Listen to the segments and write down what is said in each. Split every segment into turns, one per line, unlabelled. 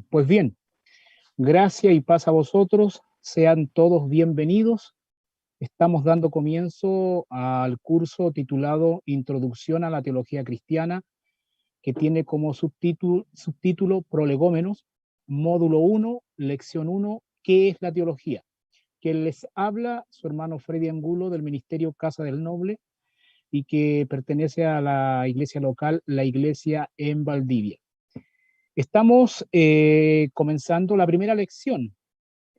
Pues bien, gracia y paz a vosotros, sean todos bienvenidos. Estamos dando comienzo al curso titulado Introducción a la Teología Cristiana, que tiene como subtítulo Prolegómenos, módulo 1, lección 1, ¿qué es la teología? Que les habla su hermano Freddy Angulo del Ministerio Casa del Noble y que pertenece a la iglesia local, la iglesia en Valdivia. Estamos comenzando la primera lección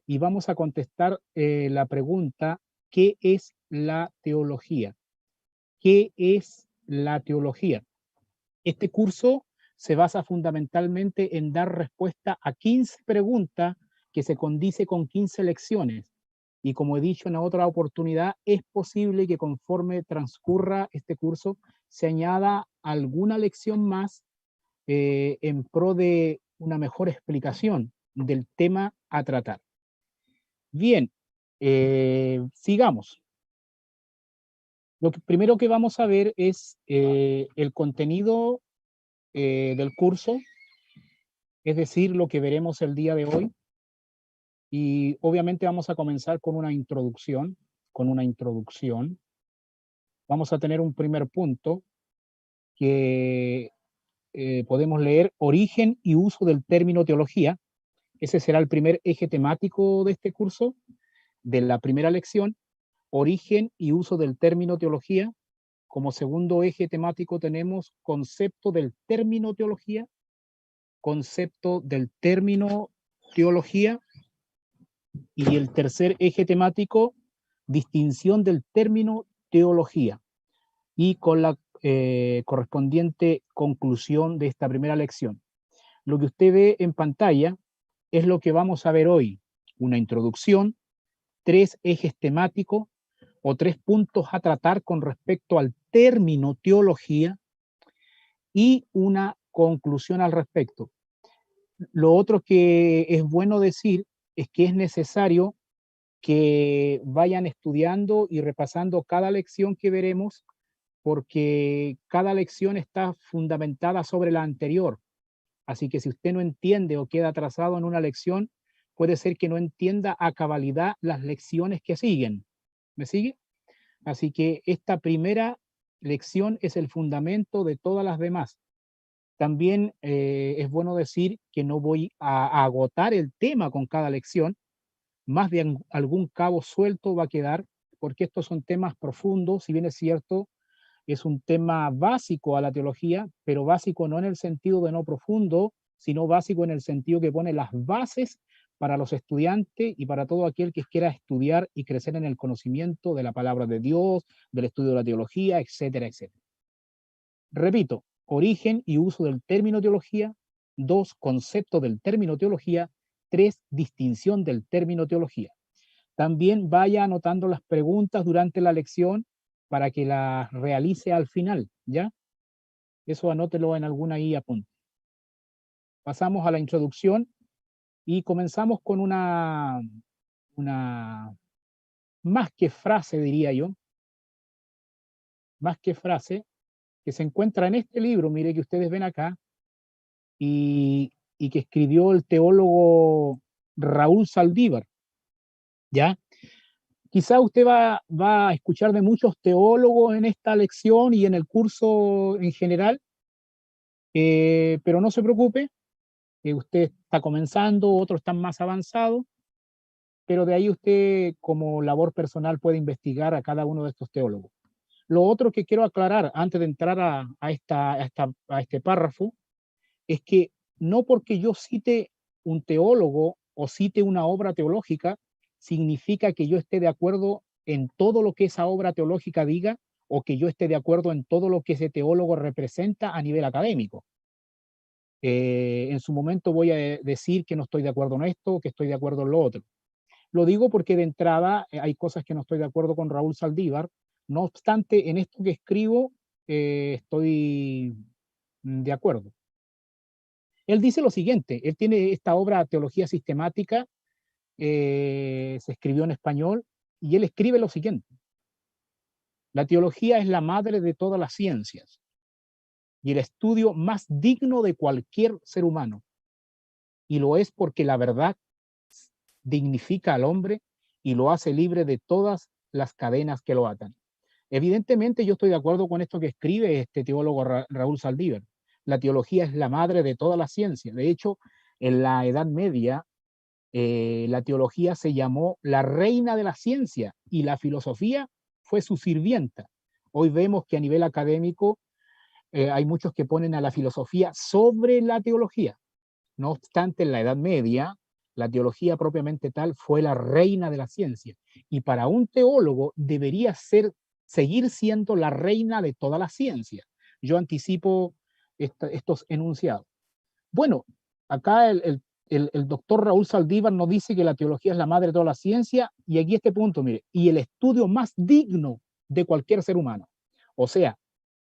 y vamos a contestar la pregunta, ¿qué es la teología? ¿Qué es la teología? Este curso se basa fundamentalmente en dar respuesta a 15 preguntas que se condice con 15 lecciones. Y como he dicho en otra oportunidad, es posible que conforme transcurra este curso se añada alguna lección más en pro de una mejor explicación del tema a tratar. Bien, sigamos. Lo primero que vamos a ver es el contenido del curso, es decir, lo que veremos el día de hoy. Y obviamente vamos a comenzar con una introducción, Vamos a tener un primer punto que podemos leer, origen y uso del término teología. Ese será el primer eje temático de este curso, de la primera lección, origen y uso del término teología. Como segundo eje temático tenemos concepto del término teología, y el tercer eje temático, distinción del término teología, y con la correspondiente conclusión de esta primera lección. Lo que usted ve en pantalla es lo que vamos a ver hoy, una introducción, 3 ejes temáticos o 3 puntos a tratar con respecto al término teología y una conclusión al respecto. Lo otro que es bueno decir es que es necesario que vayan estudiando y repasando cada lección que veremos, porque cada lección está fundamentada sobre la anterior. Así que si usted no entiende o queda atrasado en una lección, puede ser que no entienda a cabalidad las lecciones que siguen. ¿Me sigue? Así que esta primera lección es el fundamento de todas las demás. También es bueno decir que no voy a agotar el tema con cada lección, más de algún cabo suelto va a quedar, porque estos son temas profundos, si bien es cierto, es un tema básico a la teología, pero básico no en el sentido de no profundo, sino básico en el sentido que pone las bases para los estudiantes y para todo aquel que quiera estudiar y crecer en el conocimiento de la palabra de Dios, del estudio de la teología, etcétera, etcétera. Repito, origen y uso del término teología. 2, concepto del término teología. 3, distinción del término teología. También vaya anotando las preguntas durante la lección para que las realice al final, ¿ya? Eso anótelo en alguna guía apunte. Pasamos a la introducción y comenzamos con una más que frase, diría yo, más que frase, que se encuentra en este libro, mire, que ustedes ven acá, y que escribió el teólogo Raúl Saldívar, ¿ya? Quizá usted va a escuchar de muchos teólogos en esta lección y en el curso en general, pero no se preocupe, usted está comenzando, otros están más avanzados, pero de ahí usted como labor personal puede investigar a cada uno de estos teólogos. Lo otro que quiero aclarar antes de entrar a este párrafo es que no porque yo cite un teólogo o cite una obra teológica, significa que yo esté de acuerdo en todo lo que esa obra teológica diga o que yo esté de acuerdo en todo lo que ese teólogo representa a nivel académico. En su momento voy a decir que no estoy de acuerdo en esto o que estoy de acuerdo en lo otro. Lo digo porque de entrada hay cosas que no estoy de acuerdo con Raúl Saldívar. No obstante, en esto que escribo estoy de acuerdo. Él dice lo siguiente, él tiene esta obra Teología Sistemática, se escribió en español, y él escribe lo siguiente: la teología es la madre de todas las ciencias y el estudio más digno de cualquier ser humano. y lo es porque la verdad dignifica al hombre y lo hace libre de todas las cadenas que lo atan. Evidentemente yo estoy de acuerdo con esto que escribe este teólogo Raúl Saldívar. La teología es la madre de toda la ciencia. De hecho, en la Edad Media, la teología se llamó la reina de la ciencia y la filosofía fue su sirvienta. Hoy vemos que a nivel académico hay muchos que ponen a la filosofía sobre la teología. No obstante, en la Edad Media, la teología propiamente tal fue la reina de la ciencia. Y para un teólogo debería seguir siendo la reina de toda la ciencia. Yo anticipo estos enunciados. Bueno, acá el doctor Raúl Saldívar nos dice que la teología es la madre de toda la ciencia, y aquí este punto, mire, y el estudio más digno de cualquier ser humano. O sea,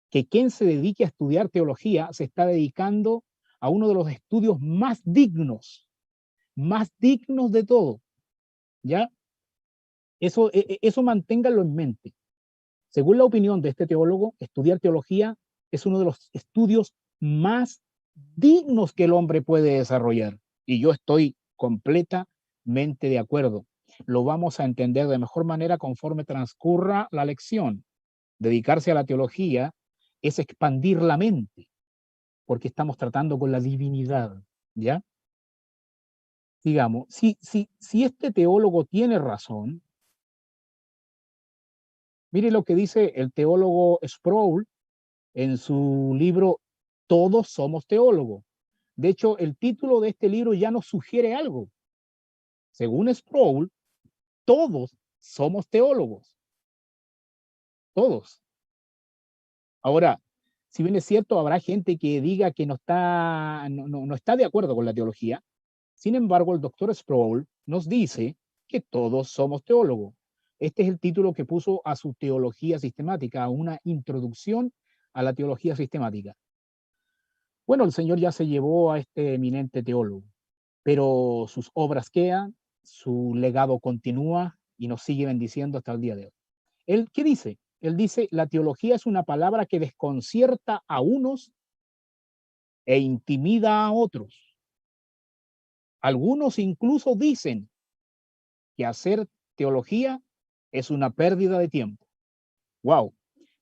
que quien se dedique a estudiar teología se está dedicando a uno de los estudios más dignos de todo, ¿ya? Eso manténganlo en mente. Según la opinión de este teólogo, estudiar teología es uno de los estudios más dignos que el hombre puede desarrollar. Y yo estoy completamente de acuerdo. Lo vamos a entender de mejor manera conforme transcurra la lección. Dedicarse a la teología es expandir la mente, porque estamos tratando con la divinidad, ¿ya? Digamos, si este teólogo tiene razón, mire lo que dice el teólogo Sproul en su libro Todos somos teólogos. De hecho, el título de este libro ya nos sugiere algo. Según Sproul, todos somos teólogos. Todos. Ahora, si bien es cierto, habrá gente que diga que no está de acuerdo con la teología. Sin embargo, el doctor Sproul nos dice que todos somos teólogos. Este es el título que puso a su teología sistemática, a una introducción a la teología sistemática. Bueno, el Señor ya se llevó a este eminente teólogo, pero sus obras quedan, su legado continúa y nos sigue bendiciendo hasta el día de hoy. ¿Él qué dice? Él dice, la teología es una palabra que desconcierta a unos e intimida a otros. Algunos incluso dicen que hacer teología es una pérdida de tiempo. Wow.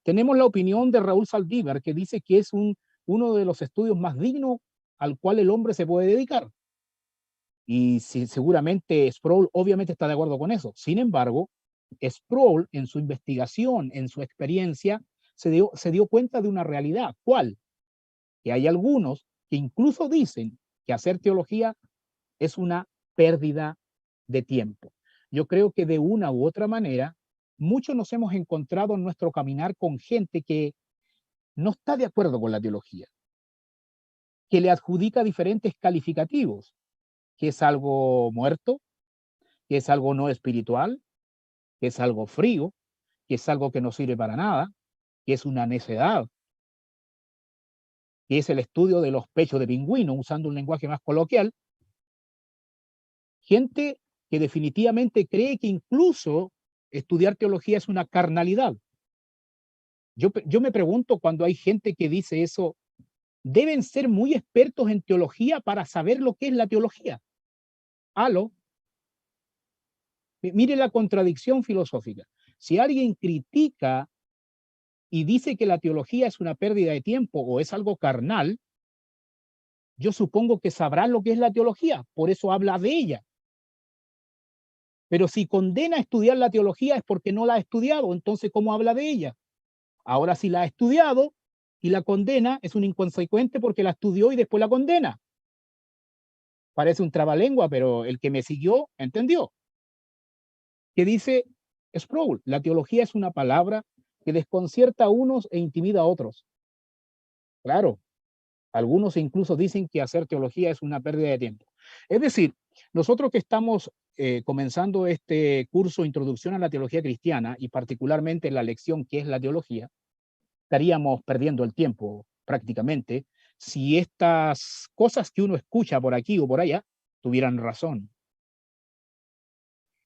Tenemos la opinión de Raúl Saldívar, que dice que es uno de los estudios más dignos al cual el hombre se puede dedicar. Y seguramente Sproul obviamente está de acuerdo con eso. Sin embargo, Sproul en su investigación, en su experiencia, se dio cuenta de una realidad. ¿Cuál? Que hay algunos que incluso dicen que hacer teología es una pérdida de tiempo. Yo creo que de una u otra manera, muchos nos hemos encontrado en nuestro caminar con gente que no está de acuerdo con la teología, que le adjudica diferentes calificativos, que es algo muerto, que es algo no espiritual, que es algo frío, que es algo que no sirve para nada, que es una necedad, que es el estudio de los pechos de pingüino, usando un lenguaje más coloquial. Gente que definitivamente cree que incluso estudiar teología es una carnalidad. Yo me pregunto, cuando hay gente que dice eso, deben ser muy expertos en teología para saber lo que es la teología. Aló. Mire la contradicción filosófica. Si alguien critica y dice que la teología es una pérdida de tiempo o es algo carnal, yo supongo que sabrá lo que es la teología, por eso habla de ella. Pero si condena a estudiar la teología es porque no la ha estudiado, entonces ¿cómo habla de ella? Ahora, si la ha estudiado y la condena, es un inconsecuente porque la estudió y después la condena. Parece un trabalengua, pero el que me siguió entendió. Que dice Sproul, la teología es una palabra que desconcierta a unos e intimida a otros. Claro, algunos incluso dicen que hacer teología es una pérdida de tiempo. Es decir, nosotros que estamos comenzando este curso Introducción a la Teología Cristiana, y particularmente la lección que es la teología, estaríamos perdiendo el tiempo prácticamente si estas cosas que uno escucha por aquí o por allá tuvieran razón.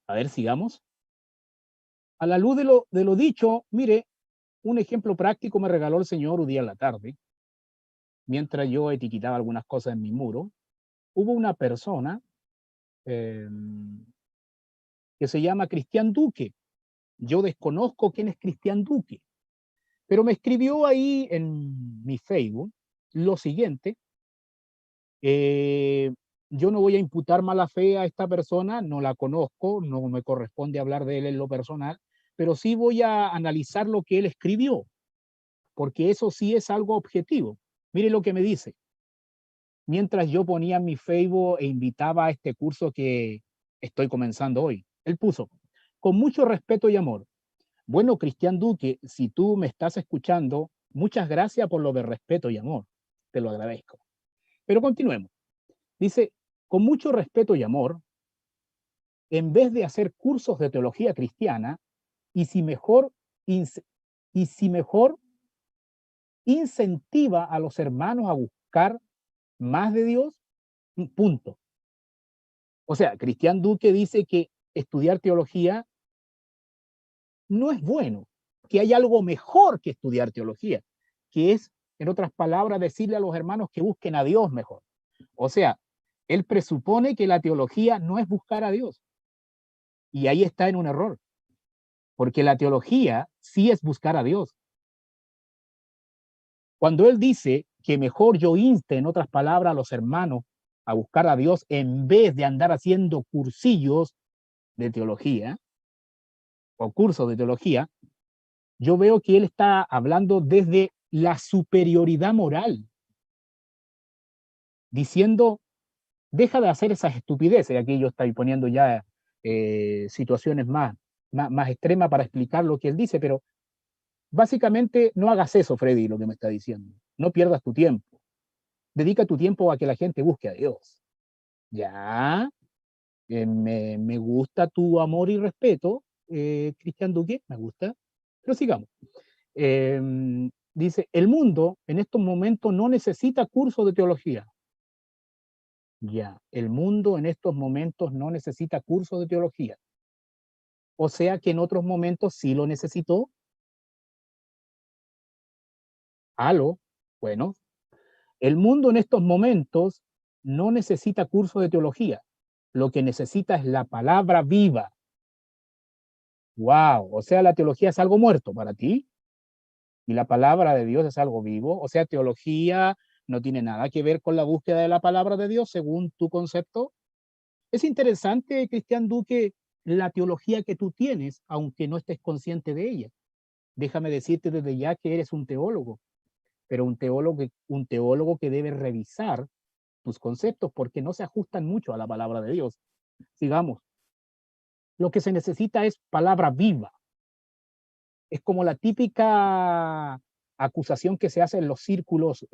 A ver, sigamos. A la luz de lo dicho, mire, un ejemplo práctico me regaló el Señor un día en la tarde, mientras yo etiquetaba algunas cosas en mi muro. hubo una persona que se llama Cristian Duque. Yo desconozco quién es Cristian Duque, pero me escribió ahí en mi Facebook lo siguiente: yo no voy a imputar mala fe a esta persona, no la conozco, no me corresponde hablar de él en lo personal, pero sí voy a analizar lo que él escribió, porque eso sí es algo objetivo. Mire lo que me dice. Mientras yo ponía en mi Facebook e invitaba a este curso que estoy comenzando hoy, él puso: con mucho respeto y amor. Bueno, Cristian Duque, si tú me estás escuchando, muchas gracias por lo de respeto y amor. Te lo agradezco. Pero continuemos. Dice: con mucho respeto y amor, en vez de hacer cursos de teología cristiana, y si mejor, y si mejor incentiva a los hermanos a buscar más de Dios, punto. O sea, Cristian Duque dice que estudiar teología no es bueno, que hay algo mejor que estudiar teología, que es, en otras palabras, decirle a los hermanos que busquen a Dios mejor. O sea, él presupone que la teología no es buscar a Dios. Y ahí está en un error, porque la teología sí es buscar a Dios. Cuando él dice que mejor yo inste, en otras palabras, a los hermanos a buscar a Dios en vez de andar haciendo cursillos de teología o cursos de teología, yo veo que él está hablando desde la superioridad moral, diciendo: deja de hacer esas estupideces. Aquí yo estoy poniendo ya situaciones más extremas para explicar lo que él dice, pero básicamente no hagas eso, Freddy, lo que me está diciendo. No pierdas tu tiempo. Dedica tu tiempo a que la gente busque a Dios. Ya, me gusta tu amor y respeto, Cristian Duque, me gusta, pero sigamos. Dice: el mundo en estos momentos no necesita cursos de teología. Ya, el mundo en estos momentos no necesita cursos de teología. O sea que en otros momentos sí lo necesitó. Aló, bueno, el mundo en estos momentos no necesita cursos de teología. Lo que necesita es la palabra viva. Wow, o sea, la teología es algo muerto para ti y la palabra de Dios es algo vivo. O sea, teología no tiene nada que ver con la búsqueda de la palabra de Dios según tu concepto. Es interesante, Cristian Duque, la teología que tú tienes, aunque no estés consciente de ella. Déjame decirte desde ya que eres un teólogo, pero un teólogo que debe revisar tus conceptos porque no se ajustan mucho a la palabra de Dios. Sigamos. Lo que se necesita es palabra viva. Es como la típica acusación que se hace en los círculos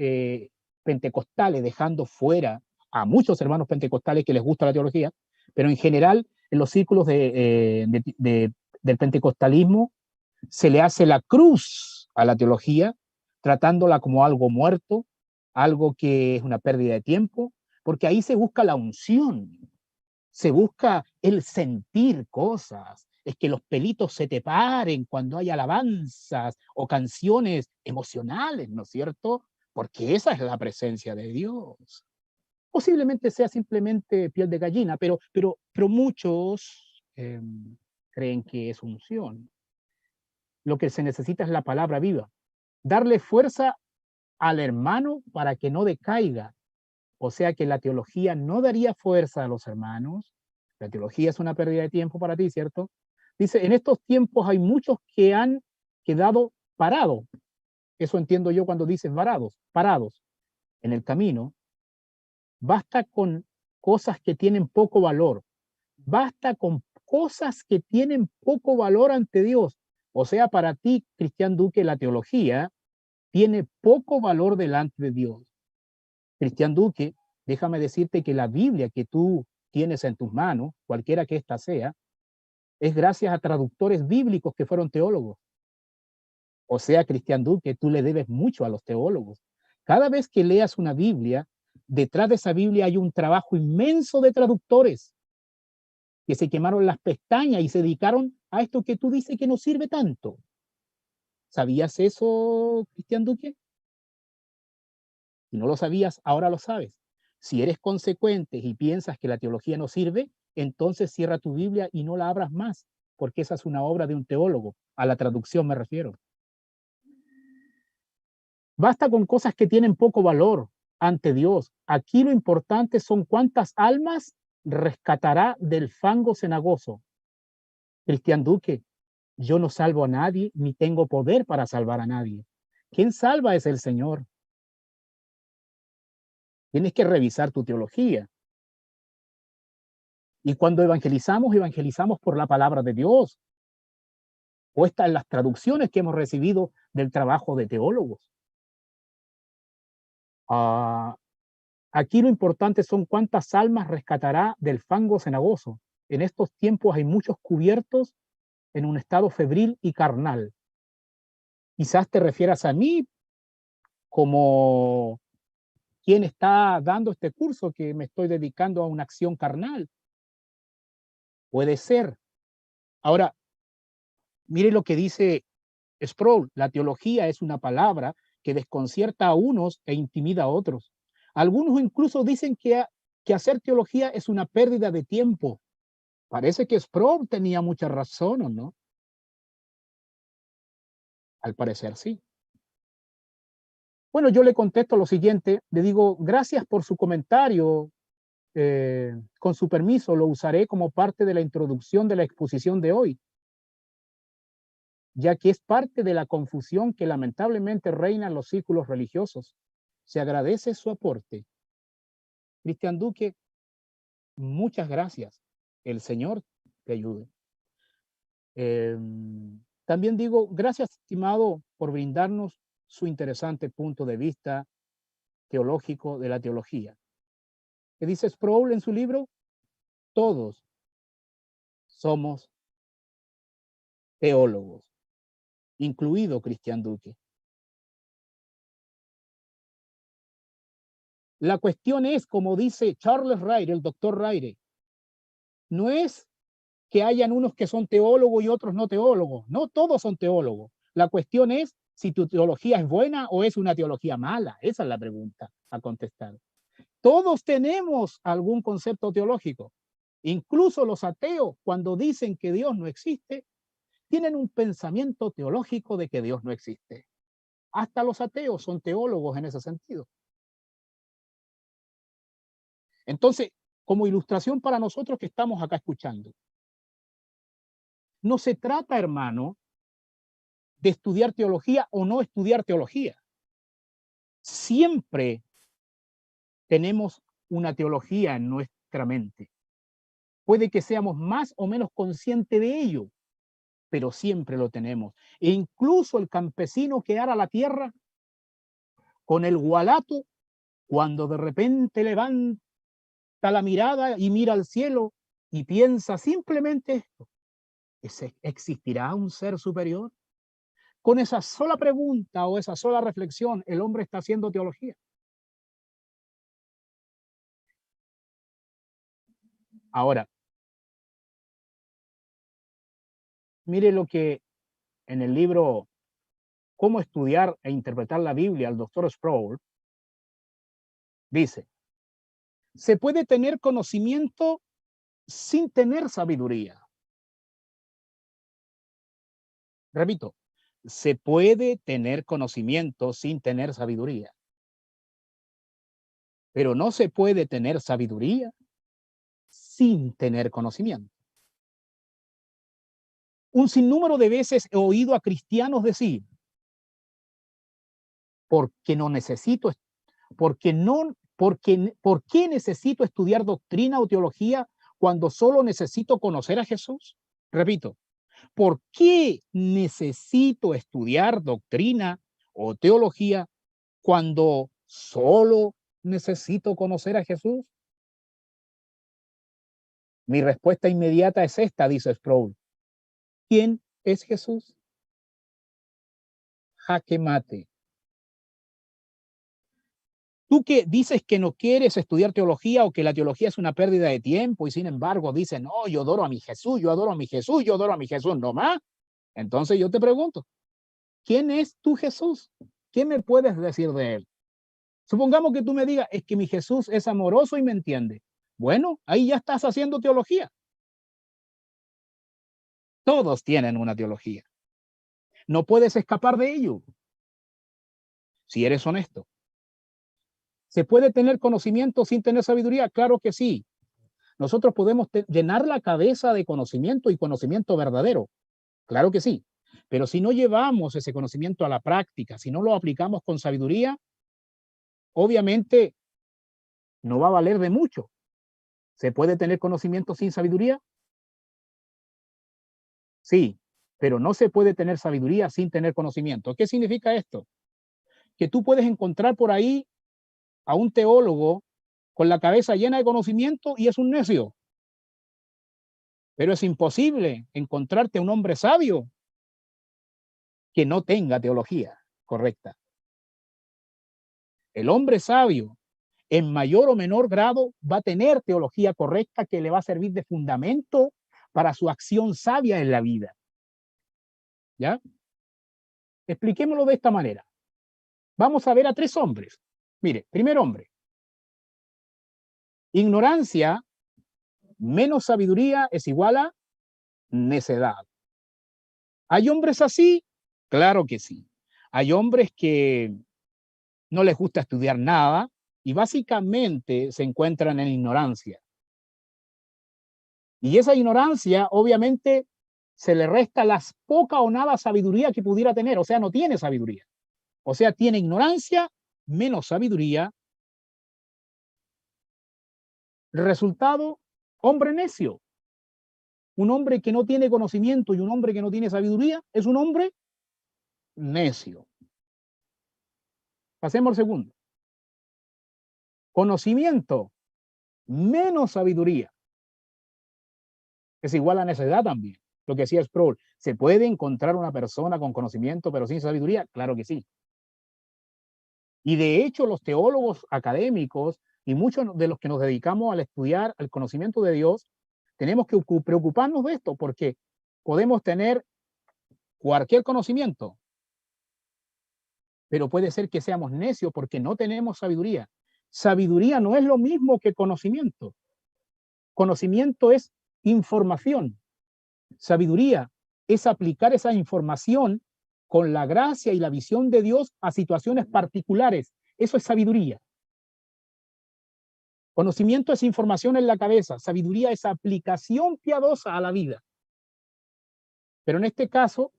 pentecostales, dejando fuera a muchos hermanos pentecostales que les gusta la teología, pero en general en los círculos del pentecostalismo se le hace la cruz a la teología, tratándola como algo muerto, algo que es una pérdida de tiempo, porque ahí se busca la unción, se busca el sentir cosas, es que los pelitos se te paren cuando hay alabanzas o canciones emocionales, ¿no es cierto? Porque esa es la presencia de Dios. Posiblemente sea simplemente piel de gallina, pero muchos creen que es unción. Lo que se necesita es la palabra viva. Darle fuerza al hermano para que no decaiga. O sea que la teología no daría fuerza a los hermanos. La teología es una pérdida de tiempo para ti, ¿cierto? Dice: en estos tiempos hay muchos que han quedado parados. Eso entiendo yo cuando dices parados en el camino. Basta con cosas que tienen poco valor. Basta con cosas que tienen poco valor ante Dios. O sea, para ti, Cristian Duque, la teología tiene poco valor delante de Dios. Cristian Duque, déjame decirte que la Biblia que tú tienes en tus manos, cualquiera que ésta sea, es gracias a traductores bíblicos que fueron teólogos. O sea, Cristian Duque, tú le debes mucho a los teólogos. Cada vez que leas una Biblia, detrás de esa Biblia hay un trabajo inmenso de traductores que se quemaron las pestañas y se dedicaron a esto que tú dices que no sirve tanto. ¿Sabías eso, Cristian Duque? Si no lo sabías, ahora lo sabes. Si eres consecuente y piensas que la teología no sirve, entonces cierra tu Biblia y no la abras más, porque esa es una obra de un teólogo. A la traducción me refiero. Basta con cosas que tienen poco valor ante Dios. Aquí lo importante son cuántas almas rescatará del fango cenagoso. Cristian Duque, yo no salvo a nadie, ni tengo poder para salvar a nadie. Quien salva es el Señor. Tienes que revisar tu teología. Y cuando evangelizamos, evangelizamos por la palabra de Dios, puesta en las traducciones que hemos recibido del trabajo de teólogos. Aquí lo importante son cuántas almas rescatará del fango cenagoso. En estos tiempos hay muchos cubiertos en un estado febril y carnal. Quizás te refieras a mí como quien está dando este curso, que me estoy dedicando a una acción carnal. Puede ser. Ahora, mire lo que dice Sproul: la teología es una palabra que desconcierta a unos e intimida a otros. Algunos incluso dicen que hacer teología es una pérdida de tiempo. Parece que Sproul tenía mucha razón, ¿o no? Al parecer sí. Bueno, yo le contesto lo siguiente, le digo: gracias por su comentario, con su permiso lo usaré como parte de la introducción de la exposición de hoy, ya que es parte de la confusión que lamentablemente reina en los círculos religiosos. Se agradece su aporte. Cristian Duque, muchas gracias. El Señor te ayude. También digo, gracias, estimado, por brindarnos su interesante punto de vista teológico de la teología. ¿Qué dice Sproul en su libro? Todos somos teólogos, incluido Cristian Duque. La cuestión es, como dice Charles Ryrie, el doctor Ryrie, no es que hayan unos que son teólogos y otros no teólogos. No todos son teólogos. La cuestión es si tu teología es buena o es una teología mala. Esa es la pregunta a contestar. Todos tenemos algún concepto teológico. Incluso los ateos, cuando dicen que Dios no existe, tienen un pensamiento teológico de que Dios no existe. Hasta los ateos son teólogos en ese sentido. Entonces, como ilustración para nosotros que estamos acá escuchando, no se trata, hermano, de estudiar teología o no estudiar teología. Siempre tenemos una teología en nuestra mente. Puede que seamos más o menos conscientes de ello, pero siempre lo tenemos. E incluso el campesino que ara la tierra con el gualato, cuando de repente levanta la mirada y mira al cielo y piensa simplemente esto: ¿existirá un ser superior? Con esa sola pregunta o esa sola reflexión, el hombre está haciendo teología. Ahora, mire lo que en el libro Cómo estudiar e interpretar la Biblia, el doctor Sproul dice: se puede tener conocimiento sin tener sabiduría. Repito, se puede tener conocimiento sin tener sabiduría, pero no se puede tener sabiduría sin tener conocimiento. Un sinnúmero de veces he oído a cristianos decir: porque no necesito, porque no, porque, ¿por qué necesito estudiar doctrina o teología cuando solo necesito conocer a Jesús? Repito, ¿por qué necesito estudiar doctrina o teología cuando solo necesito conocer a Jesús? Mi respuesta inmediata es esta, dice Sproul: ¿quién es Jesús? Jaque mate. Tú que dices que no quieres estudiar teología o que la teología es una pérdida de tiempo y sin embargo dices: no, yo adoro a mi Jesús, yo adoro a mi Jesús, yo adoro a mi Jesús, no más. Entonces yo te pregunto, ¿quién es tu Jesús? ¿Qué me puedes decir de él? Supongamos que tú me digas, es que mi Jesús es amoroso y me entiende. Bueno, ahí ya estás haciendo teología. Todos tienen una teología. No puedes escapar de ello, si eres honesto. ¿Se puede tener conocimiento sin tener sabiduría? Claro que sí. Nosotros podemos llenar la cabeza de conocimiento y conocimiento verdadero. Claro que sí. Pero si no llevamos ese conocimiento a la práctica, si no lo aplicamos con sabiduría, obviamente no va a valer de mucho. ¿Se puede tener conocimiento sin sabiduría? Sí, pero no se puede tener sabiduría sin tener conocimiento. ¿Qué significa esto? Que tú puedes encontrar por ahí a un teólogo con la cabeza llena de conocimiento y es un necio. Pero es imposible encontrarte a un hombre sabio que no tenga teología correcta. El hombre sabio, en mayor o menor grado, va a tener teología correcta que le va a servir de fundamento para su acción sabia en la vida. ¿Ya? Expliquémoslo de esta manera. Vamos a ver a tres hombres. Mire, primer hombre. Ignorancia menos sabiduría es igual a necedad. ¿Hay hombres así? Claro que sí. Hay hombres que no les gusta estudiar nada y básicamente se encuentran en ignorancia. Y esa ignorancia, obviamente, se le resta las poca o nada sabiduría que pudiera tener, o sea, no tiene sabiduría. O sea, tiene ignorancia menos sabiduría. Resultado, hombre necio. Un hombre que no tiene conocimiento y un hombre que no tiene sabiduría es un hombre necio. Pasemos al segundo. Conocimiento menos sabiduría es igual a necedad también. Lo que decía Sproul, ¿se puede encontrar una persona con conocimiento pero sin sabiduría? Claro que sí. Y de hecho los teólogos académicos y muchos de los que nos dedicamos al estudiar el conocimiento de Dios, tenemos que preocuparnos de esto porque podemos tener cualquier conocimiento, pero puede ser que seamos necios porque no tenemos sabiduría. Sabiduría no es lo mismo que conocimiento. Conocimiento es información. Sabiduría es aplicar esa información con la gracia y la visión de Dios a situaciones particulares. Eso es sabiduría. Conocimiento es información en la cabeza. Sabiduría es aplicación piadosa a la vida. Pero en este caso,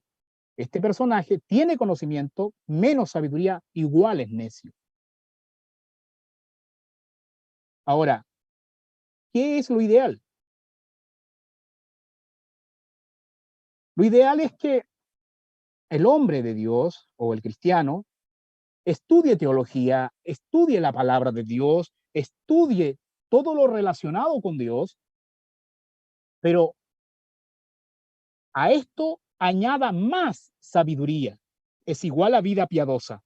este personaje tiene conocimiento, menos sabiduría, igual es necio. Ahora, ¿qué es lo ideal? Lo ideal es que el hombre de Dios o el cristiano estudie teología, estudie la palabra de Dios, estudie todo lo relacionado con Dios, pero a esto añada más sabiduría. Es igual a vida piadosa.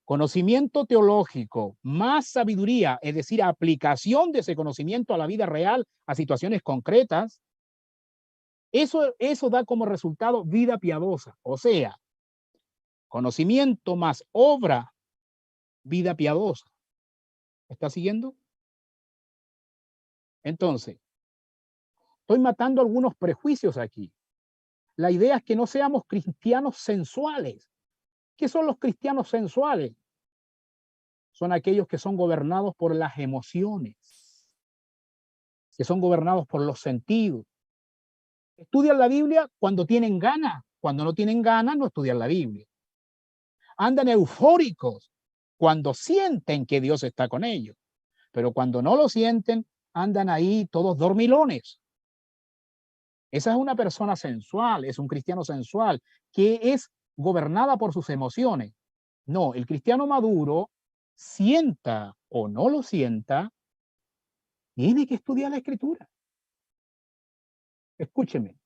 Conocimiento teológico más sabiduría, es decir, aplicación de ese conocimiento a la vida real, a situaciones concretas, eso da como resultado vida piadosa. O sea, conocimiento más obra, vida piadosa. ¿Está siguiendo? Entonces, estoy matando algunos prejuicios aquí. La idea es que no seamos cristianos sensuales. ¿Qué son los cristianos sensuales? Son aquellos que son gobernados por las emociones, que son gobernados por los sentidos. Estudian la Biblia cuando tienen ganas. Cuando no tienen ganas, no estudian la Biblia. Andan eufóricos cuando sienten que Dios está con ellos. Pero cuando no lo sienten, andan ahí todos dormilones. Esa es una persona sensual, es un cristiano sensual, que es gobernada por sus emociones. No, el cristiano maduro, sienta o no lo sienta, tiene que estudiar la escritura. Escúcheme,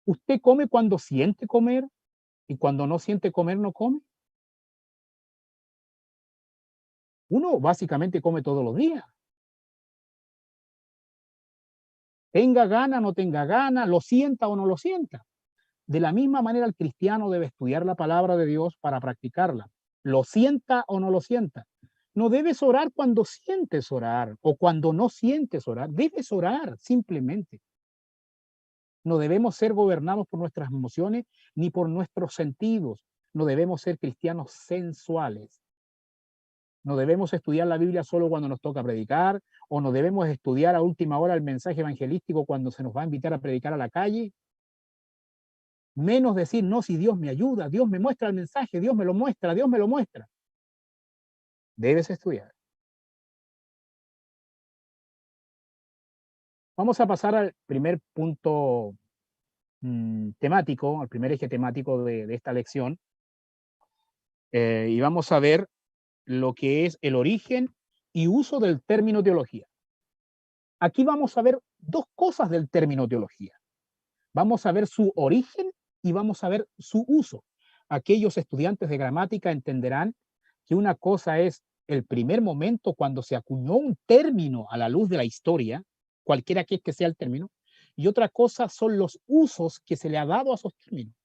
¿usted come cuando siente comer y cuando no siente comer no come? Uno básicamente come todos los días. Tenga gana, no tenga gana, lo sienta o no lo sienta. De la misma manera, el cristiano debe estudiar la palabra de Dios para practicarla. lo sienta o no lo sienta. No debes orar cuando sientes orar o cuando no sientes orar. Debes orar simplemente. No debemos ser gobernados por nuestras emociones ni por nuestros sentidos. No debemos ser cristianos sensuales. No debemos estudiar la Biblia solo cuando nos toca predicar, o no debemos estudiar a última hora el mensaje evangelístico cuando se nos va a invitar a predicar a la calle. Menos decir, no, si Dios me ayuda, Dios me muestra el mensaje, Dios me lo muestra, Dios me lo muestra. Debes estudiar. Vamos a pasar al primer punto temático, al primer eje temático de esta lección, y vamos a ver lo que es el origen y uso del término teología. Aquí vamos a ver dos cosas del término teología. Vamos a ver su origen y vamos a ver su uso. Aquellos estudiantes de gramática entenderán que una cosa es el primer momento cuando se acuñó un término a la luz de la historia, cualquiera que sea el término, y otra cosa son los usos que se le ha dado a esos términos.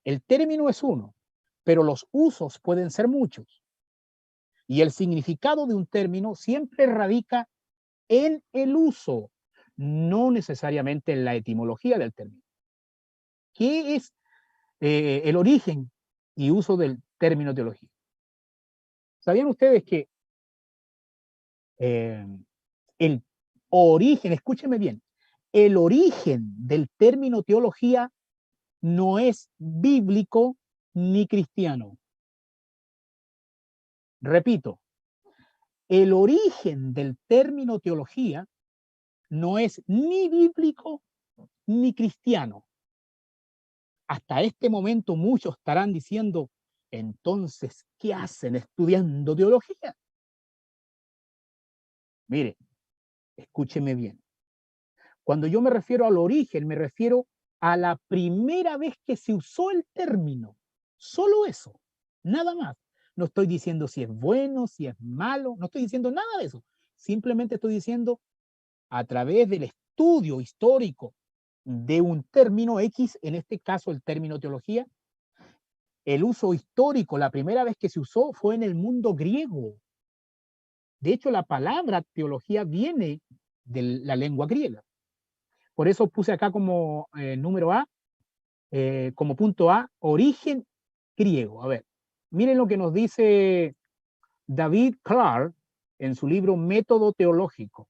El término es uno, pero los usos pueden ser muchos. Y el significado de un término siempre radica en el uso, no necesariamente en la etimología del término. ¿Qué es el origen y uso del término teología? ¿Sabían ustedes que el origen, escúchenme bien, el origen del término teología no es bíblico ni cristiano? Repito, el origen del término teología no es ni bíblico ni cristiano. Hasta este momento muchos estarán diciendo, entonces, ¿qué hacen estudiando teología? Mire, escúcheme bien. Cuando yo me refiero al origen, me refiero a la primera vez que se usó el término. Solo eso, nada más. No estoy diciendo si es bueno, si es malo, no estoy diciendo nada de eso. Simplemente estoy diciendo a través del estudio histórico de un término X, en este caso el término teología, el uso histórico, la primera vez que se usó fue en el mundo griego. De hecho, la palabra teología viene de la lengua griega. Por eso puse acá como número A, como punto A, origen griego. A ver, miren lo que nos dice David Clark en su libro Método Teológico.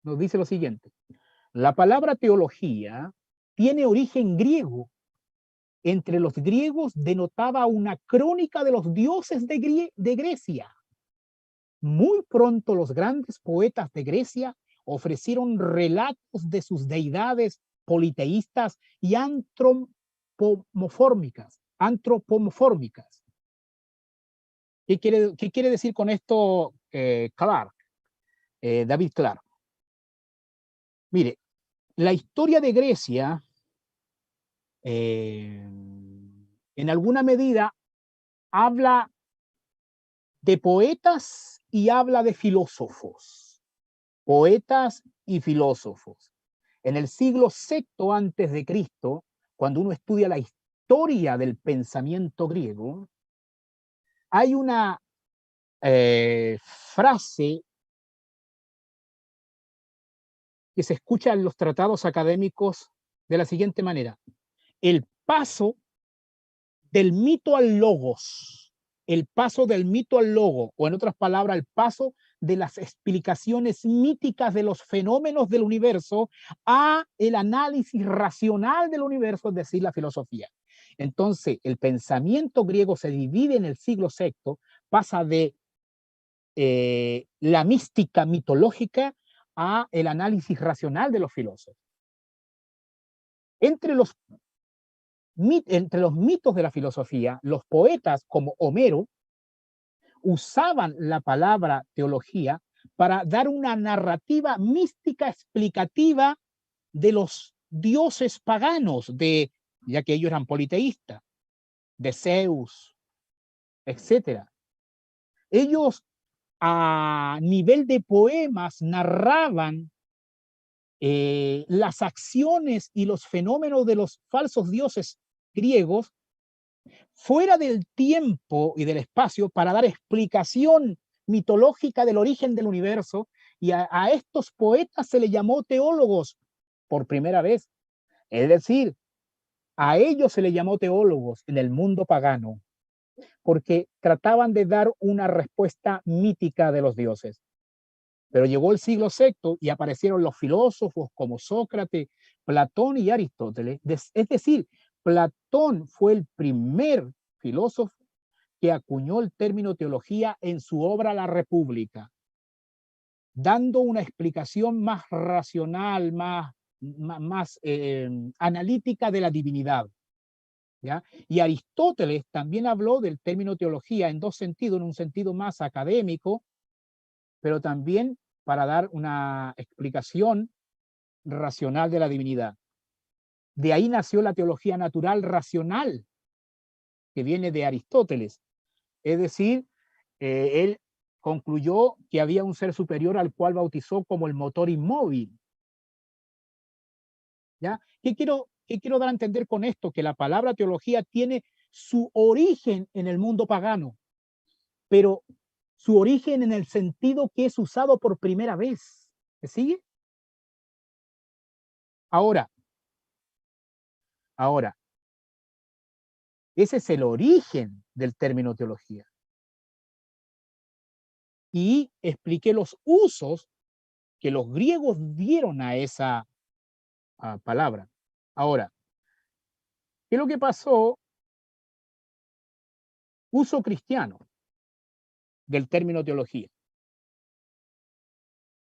Nos dice lo siguiente: la palabra teología tiene origen griego. Entre los griegos denotaba una crónica de los dioses de Grecia. Muy pronto los grandes poetas de Grecia ofrecieron relatos de sus deidades politeístas y antropomórficas. ¿Qué quiere decir con esto David Clark? Mire, la historia de Grecia, en alguna medida, habla de poetas y habla de filósofos. Poetas y filósofos. En el siglo VI antes de Cristo, cuando uno estudia la historia del pensamiento griego, hay una frase que se escucha en los tratados académicos de la siguiente manera: el paso del mito al logos, el paso del mito al logo, o en otras palabras, el paso de las explicaciones míticas de los fenómenos del universo a el análisis racional del universo, es decir, la filosofía. Entonces, el pensamiento griego se divide en el siglo VI, pasa de la mística mitológica a el análisis racional de los filósofos. Entre los mitos de la filosofía, los poetas como Homero usaban la palabra teología para dar una narrativa mística explicativa de los dioses paganos, ya que ellos eran politeístas, de Zeus, etc. Ellos a nivel de poemas narraban las acciones y los fenómenos de los falsos dioses griegos fuera del tiempo y del espacio para dar explicación mitológica del origen del universo, y a estos poetas se les llamó teólogos por primera vez. Es decir, a ellos se les llamó teólogos en el mundo pagano, porque trataban de dar una respuesta mítica de los dioses. Pero llegó el siglo VI y aparecieron los filósofos como Sócrates, Platón y Aristóteles. Es decir, Platón fue el primer filósofo que acuñó el término teología en su obra La República, dando una explicación más racional, más analítica de la divinidad. ¿Ya? Y Aristóteles también habló del término teología en dos sentidos, en un sentido más académico, pero también para dar una explicación racional de la divinidad. De ahí nació la teología natural racional, que viene de Aristóteles. Es decir, él concluyó que había un ser superior al cual bautizó como el motor inmóvil. ¿Ya? ¿Qué quiero dar a entender con esto? Que la palabra teología tiene su origen en el mundo pagano, pero su origen en el sentido que es usado por primera vez. ¿Me sigue? Ahora, ese es el origen del término teología. Y expliqué los usos que los griegos dieron a esa palabra. Ahora, ¿qué es lo que pasó? Uso cristiano del término teología.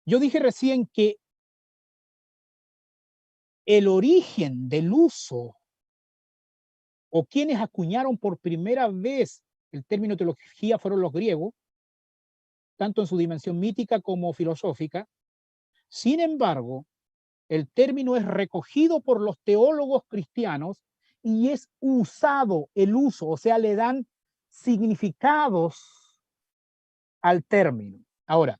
Yo dije recién que el origen del uso o quienes acuñaron por primera vez el término teología fueron los griegos, tanto en su dimensión mítica como filosófica. Sin embargo, el término es recogido por los teólogos cristianos y es usado, el uso, o sea, le dan significados al término. Ahora,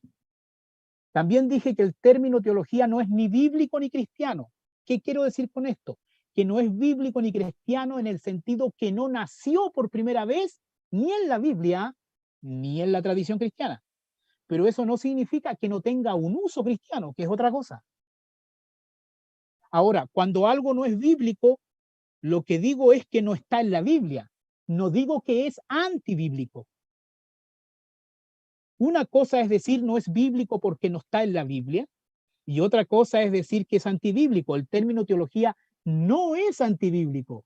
también dije que el término teología no es ni bíblico ni cristiano. ¿Qué quiero decir con esto? Que no es bíblico ni cristiano en el sentido que no nació por primera vez ni en la Biblia ni en la tradición cristiana. Pero eso no significa que no tenga un uso cristiano, que es otra cosa. Ahora, cuando algo no es bíblico, lo que digo es que no está en la Biblia. No digo que es antibíblico. Una cosa es decir no es bíblico porque no está en la Biblia, y otra cosa es decir que es antibíblico. El término teología no es antibíblico.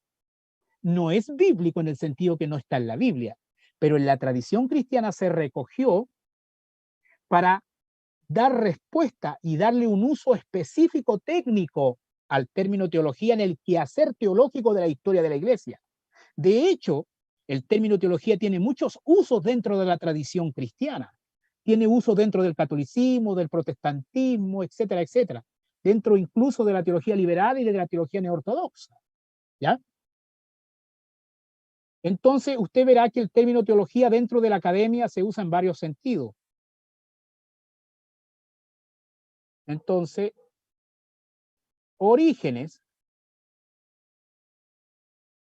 No es bíblico en el sentido que no está en la Biblia, pero en la tradición cristiana se recogió para dar respuesta y darle un uso específico técnico al término teología en el quehacer teológico de la historia de la Iglesia. De hecho, el término teología tiene muchos usos dentro de la tradición cristiana. Tiene uso dentro del catolicismo, del protestantismo, etcétera, etcétera. Dentro incluso de la teología liberal y de la teología neortodoxa. ¿Ya? Entonces, usted verá que el término teología dentro de la academia se usa en varios sentidos. Entonces, Orígenes,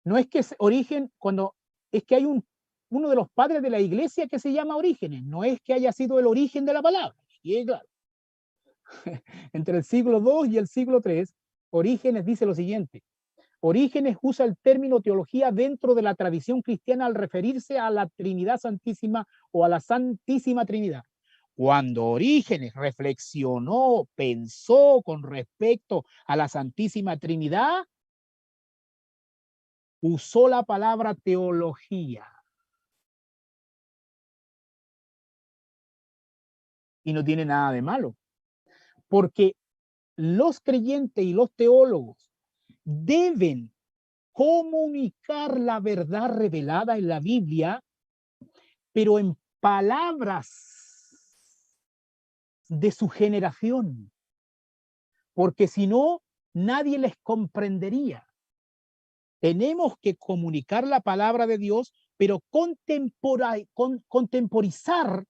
no es que es origen cuando es que hay uno de los padres de la iglesia que se llama Orígenes, no es que haya sido el origen de la palabra. Y es claro, entre el siglo II y el siglo III, Orígenes dice lo siguiente: Orígenes usa el término teología dentro de la tradición cristiana al referirse a la Trinidad Santísima o a la Santísima Trinidad. Cuando Orígenes reflexionó, pensó con respecto a la Santísima Trinidad, usó la palabra teología. Y no tiene nada de malo, porque los creyentes y los teólogos deben comunicar la verdad revelada en la Biblia, pero en palabras de su generación, porque si no, nadie les comprendería. Tenemos que comunicar la palabra de Dios, pero contemporizar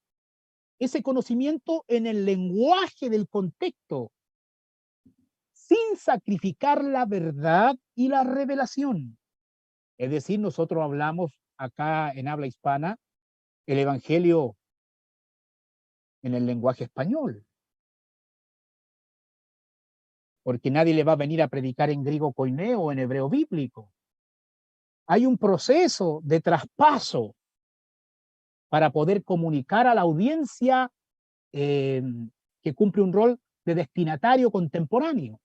ese conocimiento en el lenguaje del contexto, sin sacrificar la verdad y la revelación. Es decir, nosotros hablamos acá en habla hispana el Evangelio en el lenguaje español, porque nadie le va a venir a predicar en griego koineo o en hebreo bíblico. Hay un proceso de traspaso para poder comunicar a la audiencia que cumple un rol de destinatario contemporáneo.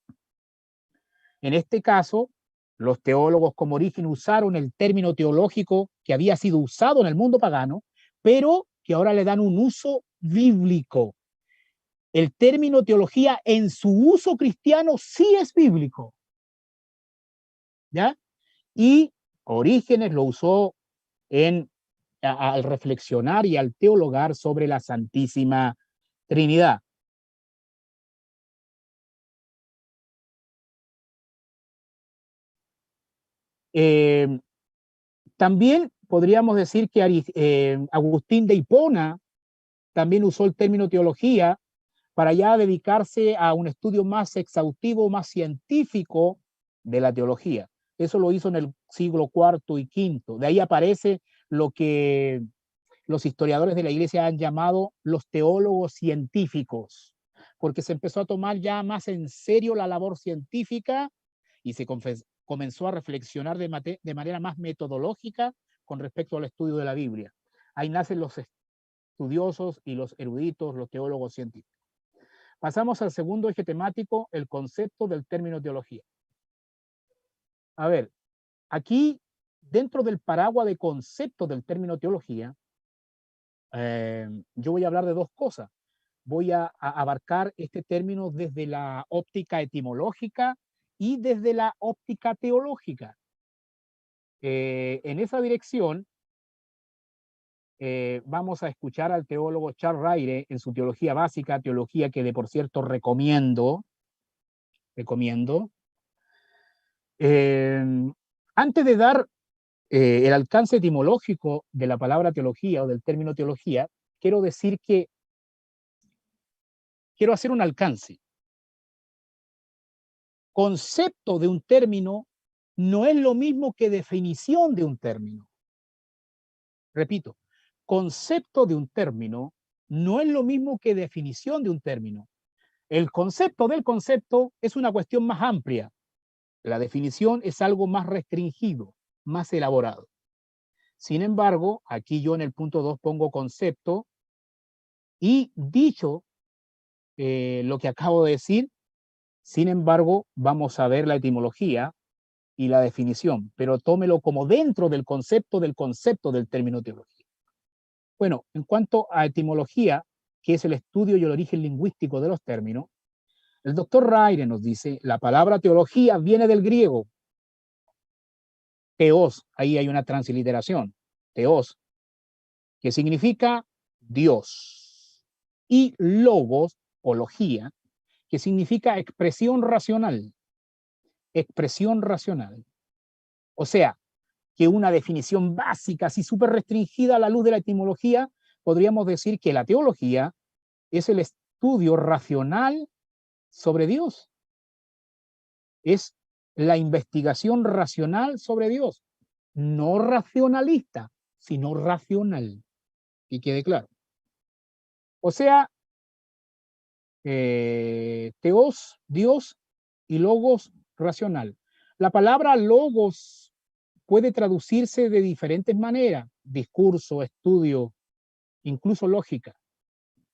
En este caso, los teólogos como Orígenes usaron el término teológico que había sido usado en el mundo pagano, pero que ahora le dan un uso bíblico. El término teología en su uso cristiano sí es bíblico, ¿ya? Y Orígenes lo usó al reflexionar y al teologar sobre la Santísima Trinidad. También podríamos decir que Agustín de Hipona también usó el término teología para ya dedicarse a un estudio más exhaustivo, más científico de la teología. Eso lo hizo en el siglo IV y V. De ahí aparece lo que los historiadores de la Iglesia han llamado los teólogos científicos, porque se empezó a tomar ya más en serio la labor científica y se comenzó a reflexionar de manera más metodológica con respecto al estudio de la Biblia. Ahí nacen los estudiosos y los eruditos, los teólogos científicos. Pasamos al segundo eje temático, el concepto del término teología. A ver, aquí, dentro del paraguas de concepto del término teología, yo voy a hablar de dos cosas. Voy a abarcar este término desde la óptica etimológica y desde la óptica teológica. En esa dirección, vamos a escuchar al teólogo Charles Ryrie en su teología básica, teología que de por cierto recomiendo. Antes de dar el alcance etimológico de la palabra teología o del término teología, quiero decir que quiero hacer un alcance. Concepto de un término no es lo mismo que definición de un término. Repito, concepto de un término no es lo mismo que definición de un término. El concepto del concepto es una cuestión más amplia. La definición es algo más restringido, más elaborado. Sin embargo, aquí yo en el punto 2 pongo concepto y dicho lo que acabo de decir, sin embargo, vamos a ver la etimología y la definición, pero tómelo como dentro del concepto del término teología. Bueno, en cuanto a etimología, que es el estudio y el origen lingüístico de los términos, el doctor Ryrie nos dice, la palabra teología viene del griego, teos, ahí hay una transliteración, teos, que significa Dios, y logos, o logía, que significa expresión racional. Expresión racional. O sea, que una definición básica, así súper restringida a la luz de la etimología, podríamos decir que la teología es el estudio racional sobre Dios. Es la investigación racional sobre Dios. No racionalista, sino racional. Que quede claro. O sea, teos, Dios, y logos, racional. La palabra logos puede traducirse de diferentes maneras, discurso, estudio, incluso lógica.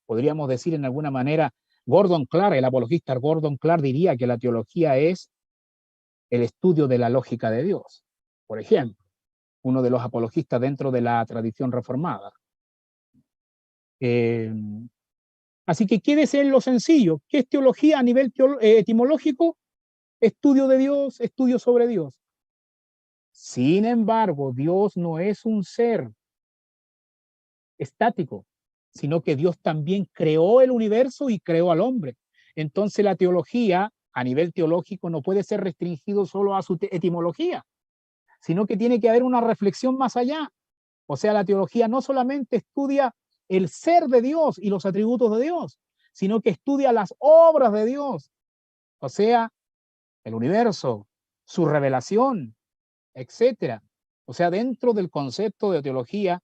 Podríamos decir en alguna manera, Gordon Clark, el apologista Gordon Clark diría que la teología es el estudio de la lógica de Dios, por ejemplo, uno de los apologistas dentro de la tradición reformada. Así que quédese en lo sencillo. ¿Qué es teología a nivel etimológico? Estudio de Dios, estudio sobre Dios. Sin embargo, Dios no es un ser estático, sino que Dios también creó el universo y creó al hombre. Entonces la teología a nivel teológico no puede ser restringido solo a su etimología, sino que tiene que haber una reflexión más allá. O sea, la teología no solamente estudia el ser de Dios y los atributos de Dios, sino que estudia las obras de Dios, o sea, el universo, su revelación, etcétera. O sea, dentro del concepto de teología,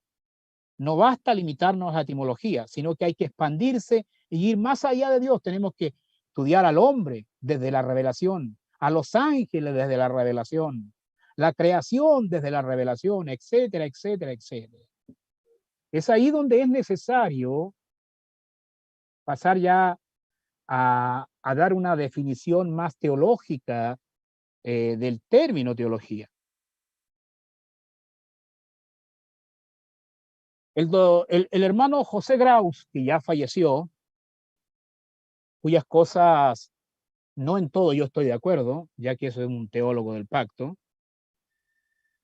no basta limitarnos a la etimología, sino que hay que expandirse y ir más allá de Dios. Tenemos que estudiar al hombre desde la revelación, a los ángeles desde la revelación, la creación desde la revelación, etcétera, etcétera, etcétera. Es ahí donde es necesario pasar ya a dar una definición más teológica del término teología. El hermano José Graus, que ya falleció, cuyas cosas no en todo yo estoy de acuerdo, ya que eso es un teólogo del pacto.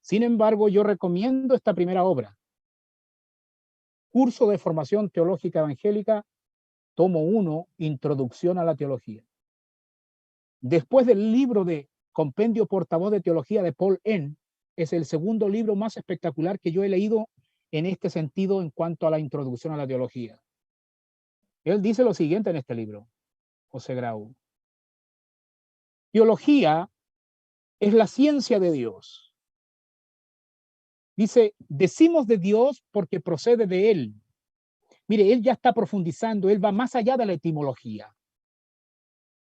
Sin embargo, yo recomiendo esta primera obra, Curso de Formación Teológica Evangélica, tomo 1, Introducción a la Teología. Después del libro de Compendio Portavoz de Teología de Paul N., es el segundo libro más espectacular que yo he leído en este sentido en cuanto a la introducción a la teología. Él dice lo siguiente en este libro, José Grau. Teología es la ciencia de Dios. Dice, decimos de Dios porque procede de Él. Mire, él ya está profundizando, él va más allá de la etimología.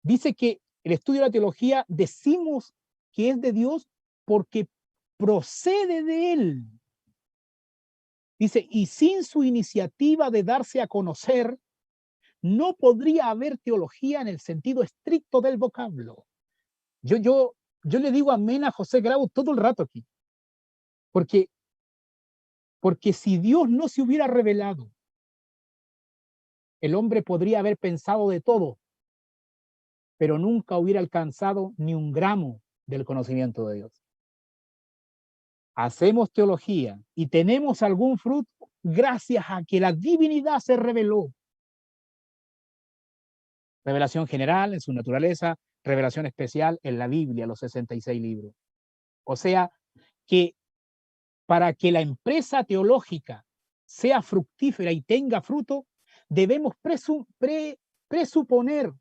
Dice que el estudio de la teología decimos que es de Dios porque procede de Él. Dice, y sin su iniciativa de darse a conocer, no podría haber teología en el sentido estricto del vocablo. Yo le digo amén a José Grau todo el rato aquí. Porque si Dios no se hubiera revelado, el hombre podría haber pensado de todo, pero nunca hubiera alcanzado ni un gramo del conocimiento de Dios. Hacemos teología y tenemos algún fruto gracias a que la divinidad se reveló. Revelación general en su naturaleza, revelación especial en la Biblia, los 66 libros. O sea, que para que la empresa teológica sea fructífera y tenga fruto, debemos presuponer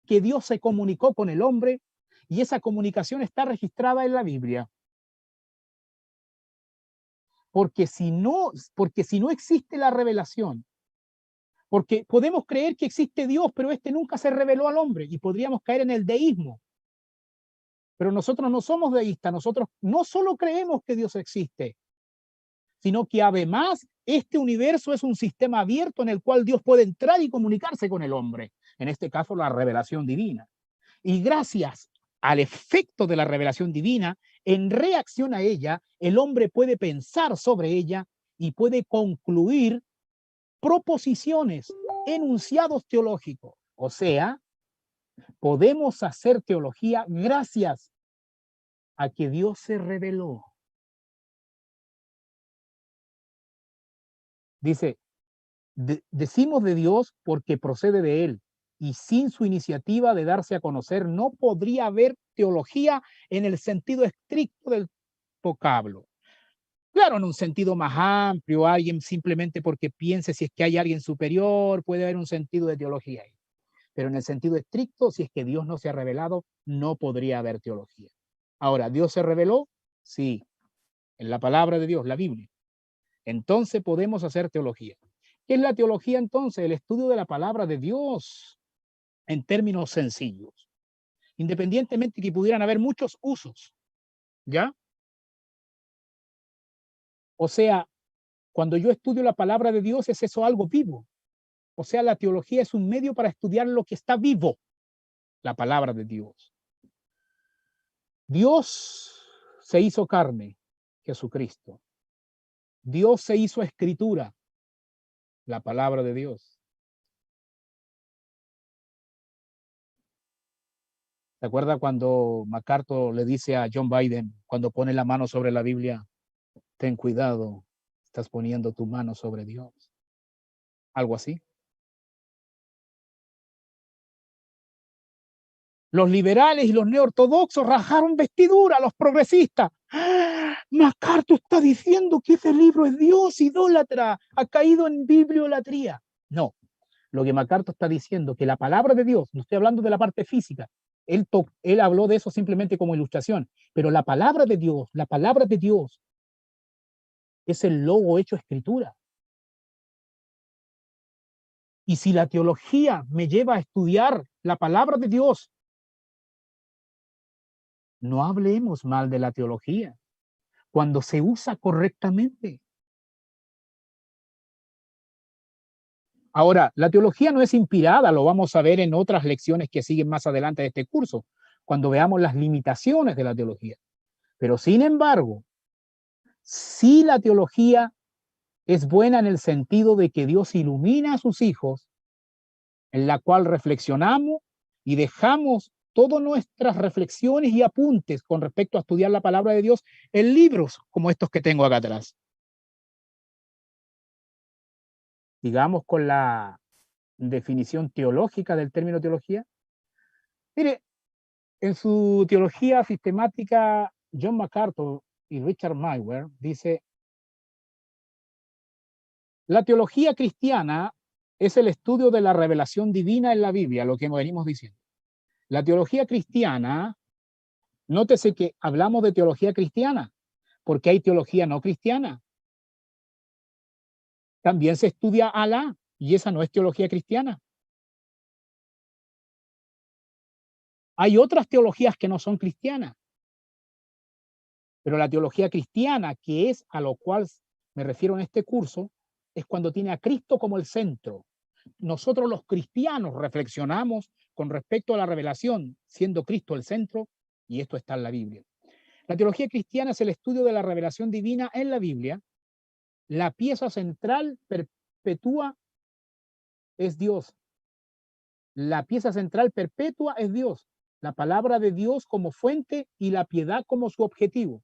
que Dios se comunicó con el hombre y esa comunicación está registrada en la Biblia. Porque si no existe la revelación, porque podemos creer que existe Dios, pero este nunca se reveló al hombre y podríamos caer en el deísmo. Pero nosotros no somos deístas, nosotros no solo creemos que Dios existe, sino que además este universo es un sistema abierto en el cual Dios puede entrar y comunicarse con el hombre, en este caso la revelación divina. Y gracias al efecto de la revelación divina, en reacción a ella, el hombre puede pensar sobre ella y puede concluir proposiciones, enunciados teológicos. O sea, podemos hacer teología gracias a que Dios se reveló. Dice, decimos de Dios porque procede de Él, y sin su iniciativa de darse a conocer no podría haber teología en el sentido estricto del vocablo. Claro, en un sentido más amplio, alguien simplemente porque piense si es que hay alguien superior, puede haber un sentido de teología ahí. Pero en el sentido estricto, si es que Dios no se ha revelado, no podría haber teología. Ahora, ¿Dios se reveló? Sí, en la palabra de Dios, la Biblia. Entonces podemos hacer teología. ¿Qué es la teología entonces? El estudio de la palabra de Dios en términos sencillos. Independientemente que pudieran haber muchos usos, ¿ya? O sea, cuando yo estudio la palabra de Dios, es eso algo vivo. O sea, la teología es un medio para estudiar lo que está vivo, la palabra de Dios. Dios se hizo carne, Jesucristo. Dios se hizo escritura, la palabra de Dios. ¿Se acuerda cuando MacArthur le dice a John Biden, cuando pone la mano sobre la Biblia, ten cuidado, estás poniendo tu mano sobre Dios? Algo así. Los liberales y los neortodoxos rajaron vestidura, los progresistas. ¡Ah! MacArthur está diciendo que ese libro es Dios idólatra, ha caído en bibliolatría. No, lo que MacArthur está diciendo, que la palabra de Dios, no estoy hablando de la parte física, él habló de eso simplemente como ilustración, pero la palabra de Dios es el logo hecho escritura. Y si la teología me lleva a estudiar la palabra de Dios, no hablemos mal de la teología cuando se usa correctamente. Ahora, la teología no es inspirada, lo vamos a ver en otras lecciones que siguen más adelante de este curso, cuando veamos las limitaciones de la teología. Pero sin embargo, sí la teología es buena en el sentido de que Dios ilumina a sus hijos, en la cual reflexionamos y dejamos todas nuestras reflexiones y apuntes con respecto a estudiar la palabra de Dios en libros como estos que tengo acá atrás. Digamos con la definición teológica del término teología. Mire, en su teología sistemática, John MacArthur y Richard Maier dice, la teología cristiana es el estudio de la revelación divina en la Biblia, lo que venimos diciendo. La teología cristiana, nótese que hablamos de teología cristiana, porque hay teología no cristiana. También se estudia Alá, y esa no es teología cristiana. Hay otras teologías que no son cristianas, pero la teología cristiana, que es a lo cual me refiero en este curso, es cuando tiene a Cristo como el centro. Nosotros los cristianos reflexionamos con respecto a la revelación, siendo Cristo el centro, y esto está en la Biblia. La teología cristiana es el estudio de la revelación divina en la Biblia. La pieza central perpetua es Dios. La pieza central perpetua es Dios. La palabra de Dios como fuente y la piedad como su objetivo.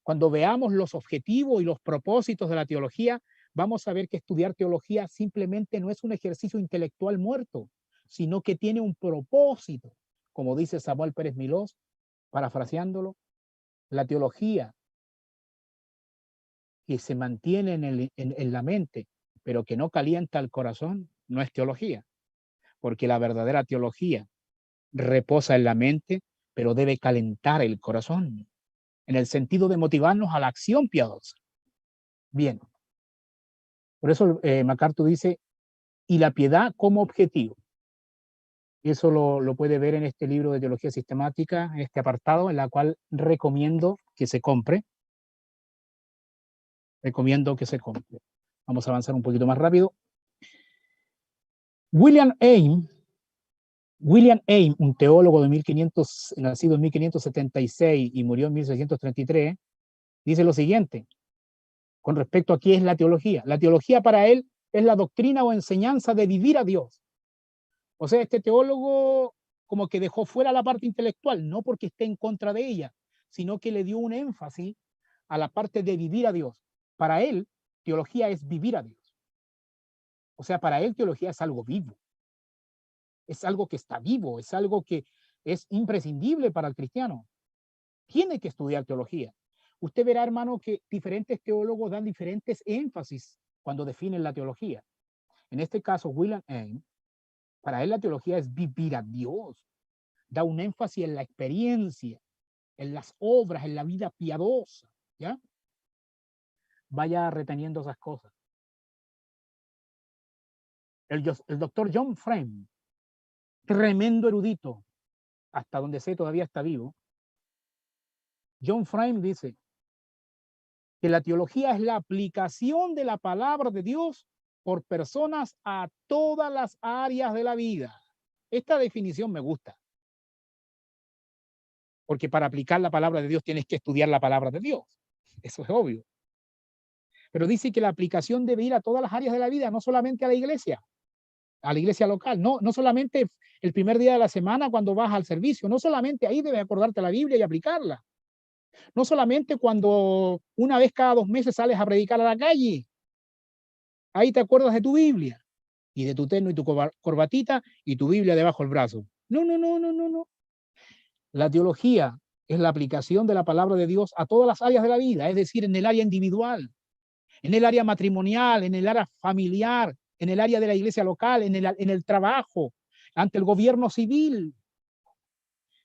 Cuando veamos los objetivos y los propósitos de la teología, vamos a ver que estudiar teología simplemente no es un ejercicio intelectual muerto, sino que tiene un propósito. Como dice Samuel Pérez Milós, parafraseándolo, la teología que se mantiene en la mente, pero que no calienta el corazón, no es teología, porque la verdadera teología reposa en la mente, pero debe calentar el corazón, en el sentido de motivarnos a la acción piadosa. Bien, por eso MacArthur dice, y la piedad como objetivo. Eso lo puede ver en este libro de teología sistemática, en este apartado, en la cual recomiendo que se compre. Recomiendo que se compre. Vamos a avanzar un poquito más rápido. William Ames, un teólogo de 1500, nacido en 1576 y murió en 1633, dice lo siguiente, con respecto a qué es la teología. La teología para él es la doctrina o enseñanza de vivir a Dios. O sea, este teólogo como que dejó fuera la parte intelectual, no porque esté en contra de ella, sino que le dio un énfasis a la parte de vivir a Dios. Para él, teología es vivir a Dios. O sea, para él teología es algo vivo. Es algo que está vivo, es algo que es imprescindible para el cristiano. Tiene que estudiar teología. Usted verá, hermano, que diferentes teólogos dan diferentes énfasis cuando definen la teología. En este caso, William Ames, para él la teología es vivir a Dios. Da un énfasis en la experiencia, en las obras, en la vida piadosa. ¿Ya? Vaya reteniendo esas cosas. El doctor John Frame, tremendo erudito, hasta donde sé todavía está vivo. John Frame dice que la teología es la aplicación de la palabra de Dios por personas a todas las áreas de la vida. Esta definición me gusta. Porque para aplicar la palabra de Dios tienes que estudiar la palabra de Dios. Eso es obvio. Pero dice que la aplicación debe ir a todas las áreas de la vida, no solamente a la iglesia local, no solamente el primer día de la semana cuando vas al servicio, no solamente ahí debes acordarte la Biblia y aplicarla. No solamente cuando una vez cada 2 meses sales a predicar a la calle, ahí te acuerdas de tu Biblia y de tu terno y tu corbatita y tu Biblia debajo del brazo. No. La teología es la aplicación de la palabra de Dios a todas las áreas de la vida, es decir, en el área individual, en el área matrimonial, en el área familiar, en el área de la iglesia local, en el trabajo, ante el gobierno civil.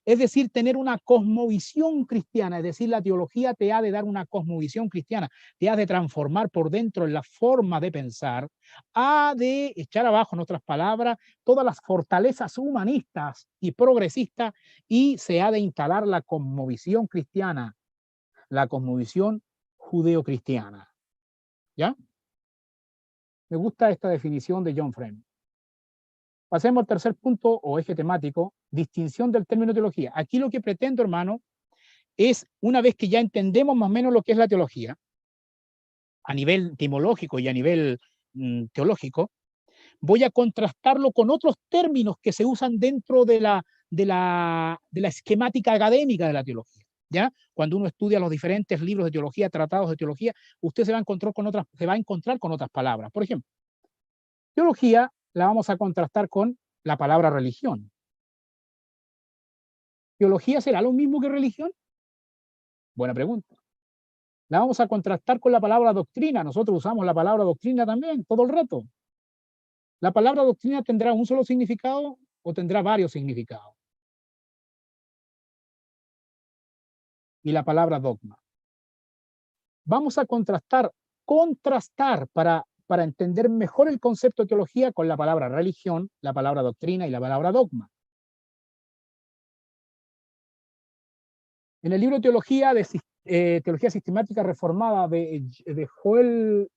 Es decir, tener una cosmovisión cristiana, es decir, la teología te ha de dar una cosmovisión cristiana, te ha de transformar por dentro en la forma de pensar, ha de echar abajo, en otras palabras, todas las fortalezas humanistas y progresistas y se ha de instalar la cosmovisión cristiana, la cosmovisión judeo-cristiana. ¿Ya? Me gusta esta definición de John Frame. Pasemos al tercer punto o eje temático, distinción del término teología. Aquí lo que pretendo, hermano, es una vez que ya entendemos más o menos lo que es la teología, a nivel etimológico y a nivel teológico, voy a contrastarlo con otros términos que se usan dentro de la esquemática académica de la teología. ¿Ya? Cuando uno estudia los diferentes libros de teología, tratados de teología, usted se va a encontrar con otras palabras. Por ejemplo, teología la vamos a contrastar con la palabra religión. ¿Teología será lo mismo que religión? Buena pregunta. La vamos a contrastar con la palabra doctrina. Nosotros usamos la palabra doctrina también, todo el rato. ¿La palabra doctrina tendrá un solo significado o tendrá varios significados? Y la palabra dogma. Vamos a contrastar para entender mejor el concepto de teología con la palabra religión, la palabra doctrina y la palabra dogma. En el libro Teología Teología Sistemática Reformada de Joel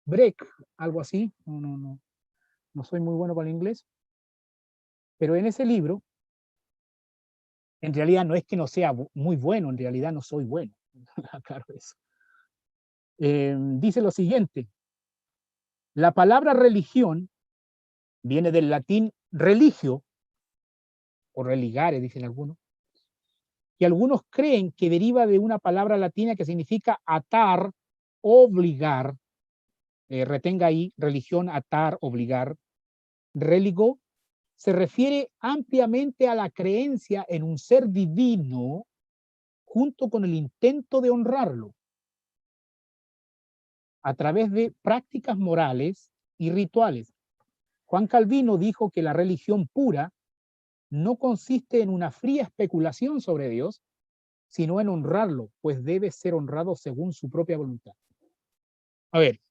Breck, algo así, no soy muy bueno para el inglés, pero en ese libro, en realidad no es que no sea muy bueno, en realidad no soy bueno, claro eso. Dice lo siguiente: la palabra religión viene del latín religio, o religare, dicen algunos, y algunos creen que deriva de una palabra latina que significa atar, obligar, retenga ahí, religión, atar, obligar. Religo se refiere ampliamente a la creencia en un ser divino junto con el intento de honrarlo a través de prácticas morales y rituales. Juan Calvino dijo que la religión pura no consiste en una fría especulación sobre Dios, sino en honrarlo, pues debe ser honrado según su propia voluntad. A ver,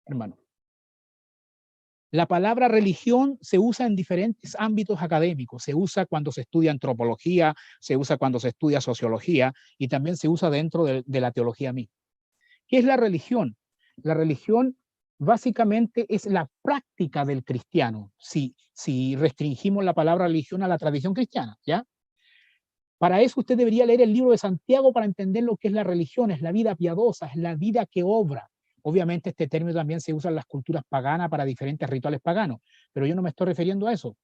hermano, la palabra religión se usa en diferentes ámbitos académicos. Se usa cuando se estudia antropología, se usa cuando se estudia sociología y también se usa dentro de la teología misma. ¿Qué es la religión? La religión básicamente es la práctica del cristiano, si restringimos la palabra religión a la tradición cristiana, ¿ya? Para eso usted debería leer el libro de Santiago para entender lo que es la religión, es la vida piadosa, es la vida que obra. Obviamente este término también se usa en las culturas paganas para diferentes rituales paganos, pero yo no me estoy refiriendo a eso.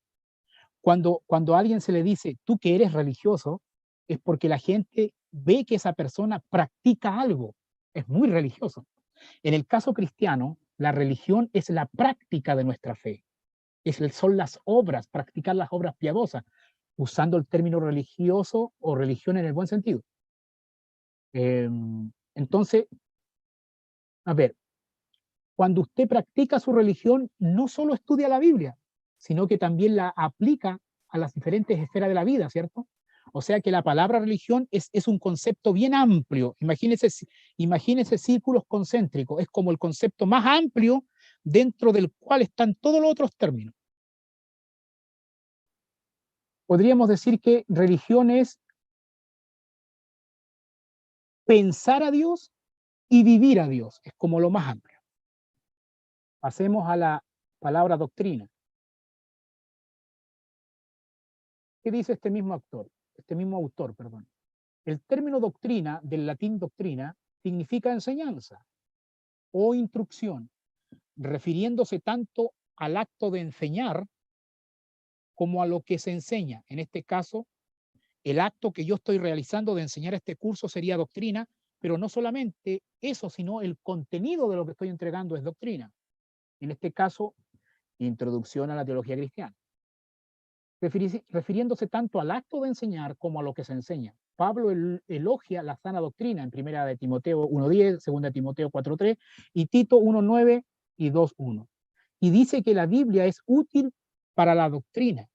Cuando a alguien se le dice, tú que eres religioso, es porque la gente ve que esa persona practica algo, es muy religioso. En el caso cristiano, la religión es la práctica de nuestra fe, son las obras, practicar las obras piadosas, usando el término religioso o religión en el buen sentido. Entonces, a ver, cuando usted practica su religión, no solo estudia la Biblia, sino que también la aplica a las diferentes esferas de la vida, ¿cierto? O sea que la palabra religión es un concepto bien amplio. Imagínese círculos concéntricos, es como el concepto más amplio dentro del cual están todos los otros términos. Podríamos decir que religión es pensar a Dios y vivir a Dios, es como lo más amplio. Pasemos a la palabra doctrina. ¿Qué dice este mismo autor? El término doctrina, del latín doctrina, significa enseñanza o instrucción, refiriéndose tanto al acto de enseñar como a lo que se enseña. En este caso, el acto que yo estoy realizando de enseñar este curso sería doctrina, pero no solamente eso, sino el contenido de lo que estoy entregando es doctrina. En este caso, introducción a la teología cristiana. Refiriéndose tanto al acto de enseñar como a lo que se enseña. Pablo elogia la sana doctrina en 1 de Timoteo 1.10, 2 de Timoteo 4.3 y Tito 1.9 y 2.1. Y dice que la Biblia es útil para la doctrina,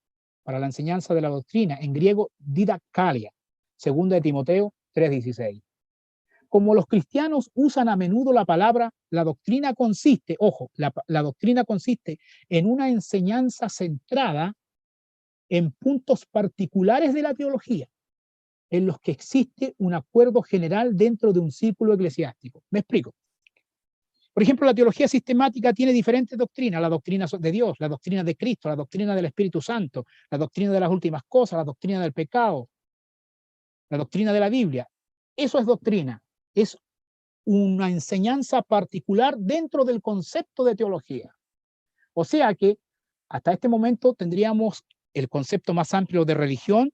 para la enseñanza de la doctrina, en griego didakalia, segunda de Timoteo 3:16. Como los cristianos usan a menudo la palabra, la doctrina consiste, ojo, la doctrina consiste en una enseñanza centrada en puntos particulares de la teología, en los que existe un acuerdo general dentro de un círculo eclesiástico. Me explico. Por ejemplo, la teología sistemática tiene diferentes doctrinas: la doctrina de Dios, la doctrina de Cristo, la doctrina del Espíritu Santo, la doctrina de las últimas cosas, la doctrina del pecado, la doctrina de la Biblia. Eso es doctrina, es una enseñanza particular dentro del concepto de teología. O sea que hasta este momento tendríamos el concepto más amplio de religión,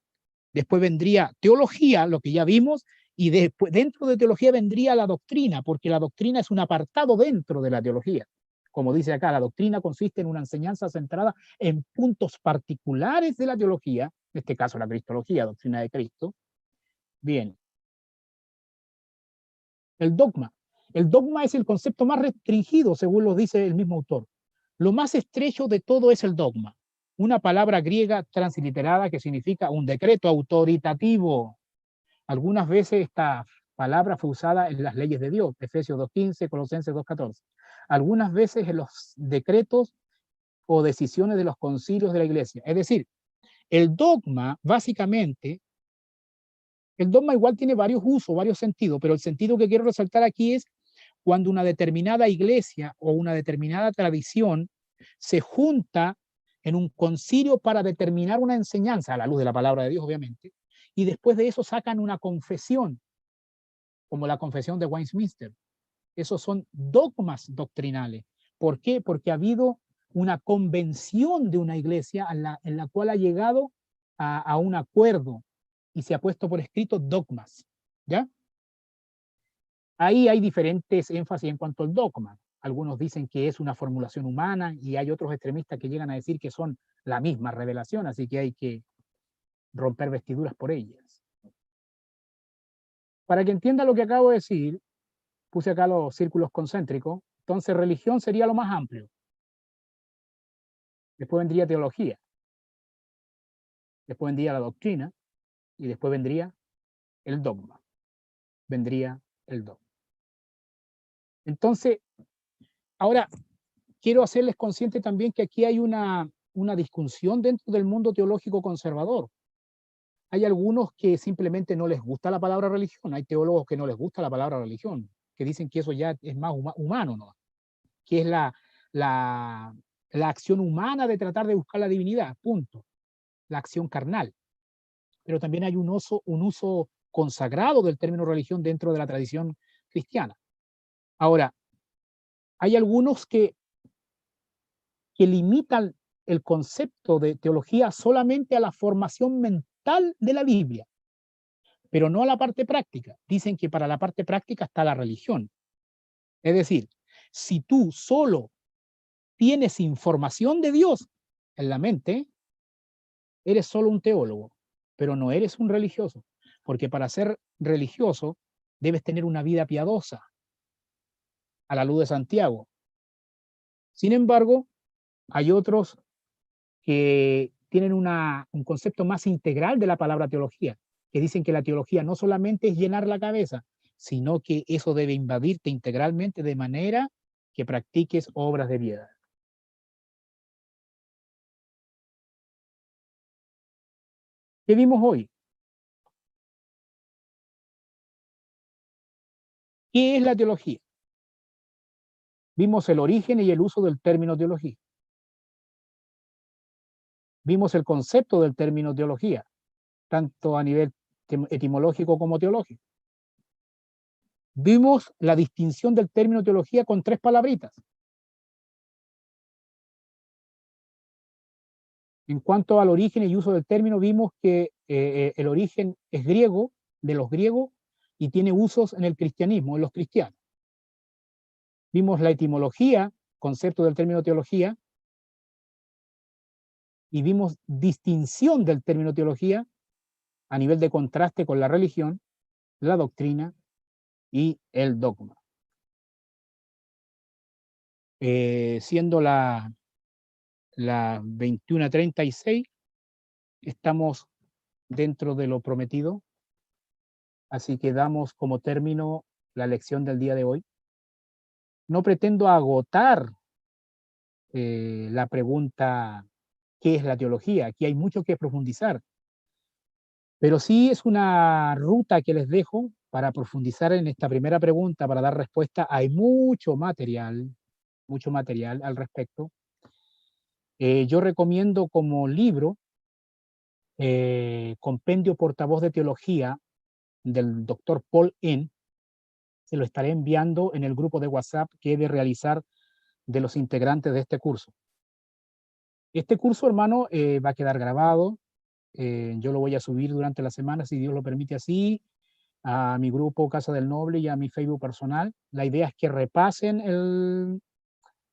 después vendría teología, lo que ya vimos, y después, dentro de teología vendría la doctrina, porque la doctrina es un apartado dentro de la teología. Como dice acá, la doctrina consiste en una enseñanza centrada en puntos particulares de la teología, en este caso la cristología, doctrina de Cristo. Bien. El dogma. El dogma es el concepto más restringido, según lo dice el mismo autor. Lo más estrecho de todo es el dogma, una palabra griega transliterada que significa un decreto autoritativo. Algunas veces esta palabra fue usada en las leyes de Dios, Efesios 2:15, Colosenses 2:14. Algunas veces en los decretos o decisiones de los concilios de la iglesia. Es decir, el dogma, básicamente, el dogma igual tiene varios usos, varios sentidos, pero el sentido que quiero resaltar aquí es cuando una determinada iglesia o una determinada tradición se junta en un concilio para determinar una enseñanza, a la luz de la palabra de Dios, obviamente, y después de eso sacan una confesión, como la confesión de Westminster. Esos son dogmas doctrinales. ¿Por qué? Porque ha habido una convención de una iglesia en la cual ha llegado a un acuerdo y se ha puesto por escrito dogmas. ¿Ya? Ahí hay diferentes énfasis en cuanto al dogma. Algunos dicen que es una formulación humana y hay otros extremistas que llegan a decir que son la misma revelación, así que hay que romper vestiduras por ellas. Para que entienda lo que acabo de decir, puse acá los círculos concéntricos. Entonces, religión sería lo más amplio. Después vendría teología. Después vendría la doctrina. Y después vendría el dogma. Vendría el dogma. Entonces, ahora quiero hacerles consciente también que aquí hay una discusión dentro del mundo teológico conservador. Hay algunos que simplemente no les gusta la palabra religión. Hay teólogos que no les gusta la palabra religión, que dicen que eso ya es más humano, ¿no? Que es la acción humana de tratar de buscar la divinidad, punto. La acción carnal. Pero también hay un uso consagrado del término religión dentro de la tradición cristiana. Ahora, hay algunos que limitan el concepto de teología solamente a la formación mental de la Biblia, pero no a la parte práctica. Dicen que para la parte práctica está la religión. Es decir, si tú solo tienes información de Dios en la mente, eres solo un teólogo, pero no eres un religioso, porque para ser religioso debes tener una vida piadosa, a la luz de Santiago. Sin embargo, hay otros que tienen un concepto más integral de la palabra teología, que dicen que la teología no solamente es llenar la cabeza, sino que eso debe invadirte integralmente de manera que practiques obras de piedad. ¿Qué vimos hoy? ¿Qué es la teología? Vimos el origen y el uso del término teología. Vimos el concepto del término teología, tanto a nivel etimológico como teológico. Vimos la distinción del término teología con 3 palabritas. En cuanto al origen y uso del término, vimos que el origen es griego, de los griegos, y tiene usos en el cristianismo, en los cristianos. Vimos la etimología, concepto del término teología, y vimos distinción del término teología a nivel de contraste con la religión, la doctrina y el dogma. Siendo la 21:36, estamos dentro de lo prometido, así que damos como término la lección del día de hoy. No pretendo agotar la pregunta, ¿qué es la teología? Aquí hay mucho que profundizar, pero sí es una ruta que les dejo para profundizar en esta primera pregunta, para dar respuesta. Hay mucho material al respecto. Yo recomiendo como libro Compendio Portavoz de Teología del doctor Paul N. Se lo estaré enviando en el grupo de WhatsApp que he de realizar de los integrantes de este curso. Este curso, hermano, va a quedar grabado. Yo lo voy a subir durante la semana, si Dios lo permite así, a mi grupo Casa del Noble y a mi Facebook personal. La idea es que repasen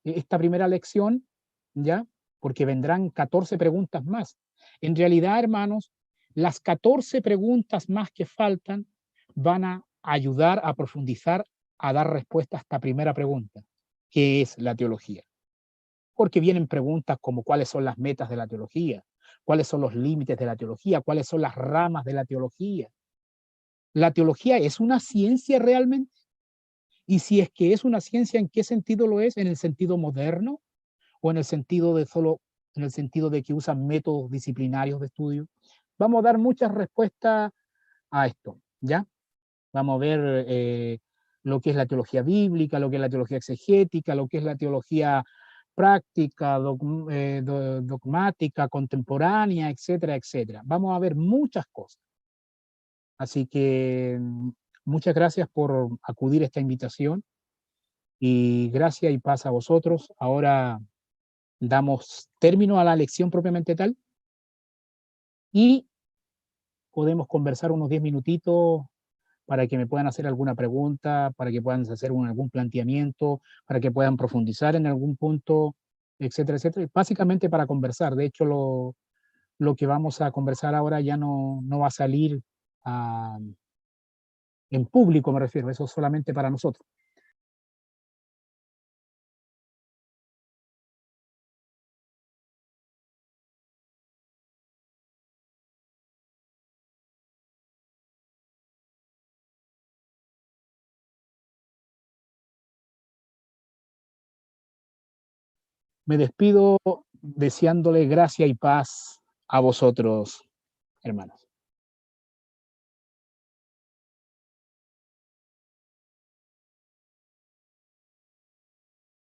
esta primera lección, ¿ya? Porque vendrán 14 preguntas más. En realidad, hermanos, las 14 preguntas más que faltan van a ayudar a profundizar, a dar respuesta a esta primera pregunta, ¿qué es la teología? Porque vienen preguntas como cuáles son las metas de la teología, cuáles son los límites de la teología, cuáles son las ramas de la teología. ¿La teología es una ciencia realmente? Y si es que es una ciencia, ¿en qué sentido lo es? ¿En el sentido moderno? ¿O en el sentido de en el sentido de que usan métodos disciplinarios de estudio? Vamos a dar muchas respuestas a esto, ¿ya? Vamos a ver lo que es la teología bíblica, lo que es la teología exegética, lo que es la teología práctica, dogmática, contemporánea, etcétera, etcétera. Vamos a ver muchas cosas. Así que muchas gracias por acudir a esta invitación y gracias y paz a vosotros. Ahora damos término a la lección propiamente tal y podemos conversar unos 10 minutitos para que me puedan hacer alguna pregunta, para que puedan hacer algún planteamiento, para que puedan profundizar en algún punto, etcétera, etcétera. Básicamente para conversar. De hecho, lo que vamos a conversar ahora ya no va a salir ah, en público, me refiero, eso es solamente para nosotros. Me despido deseándole gracia y paz a vosotros, hermanos.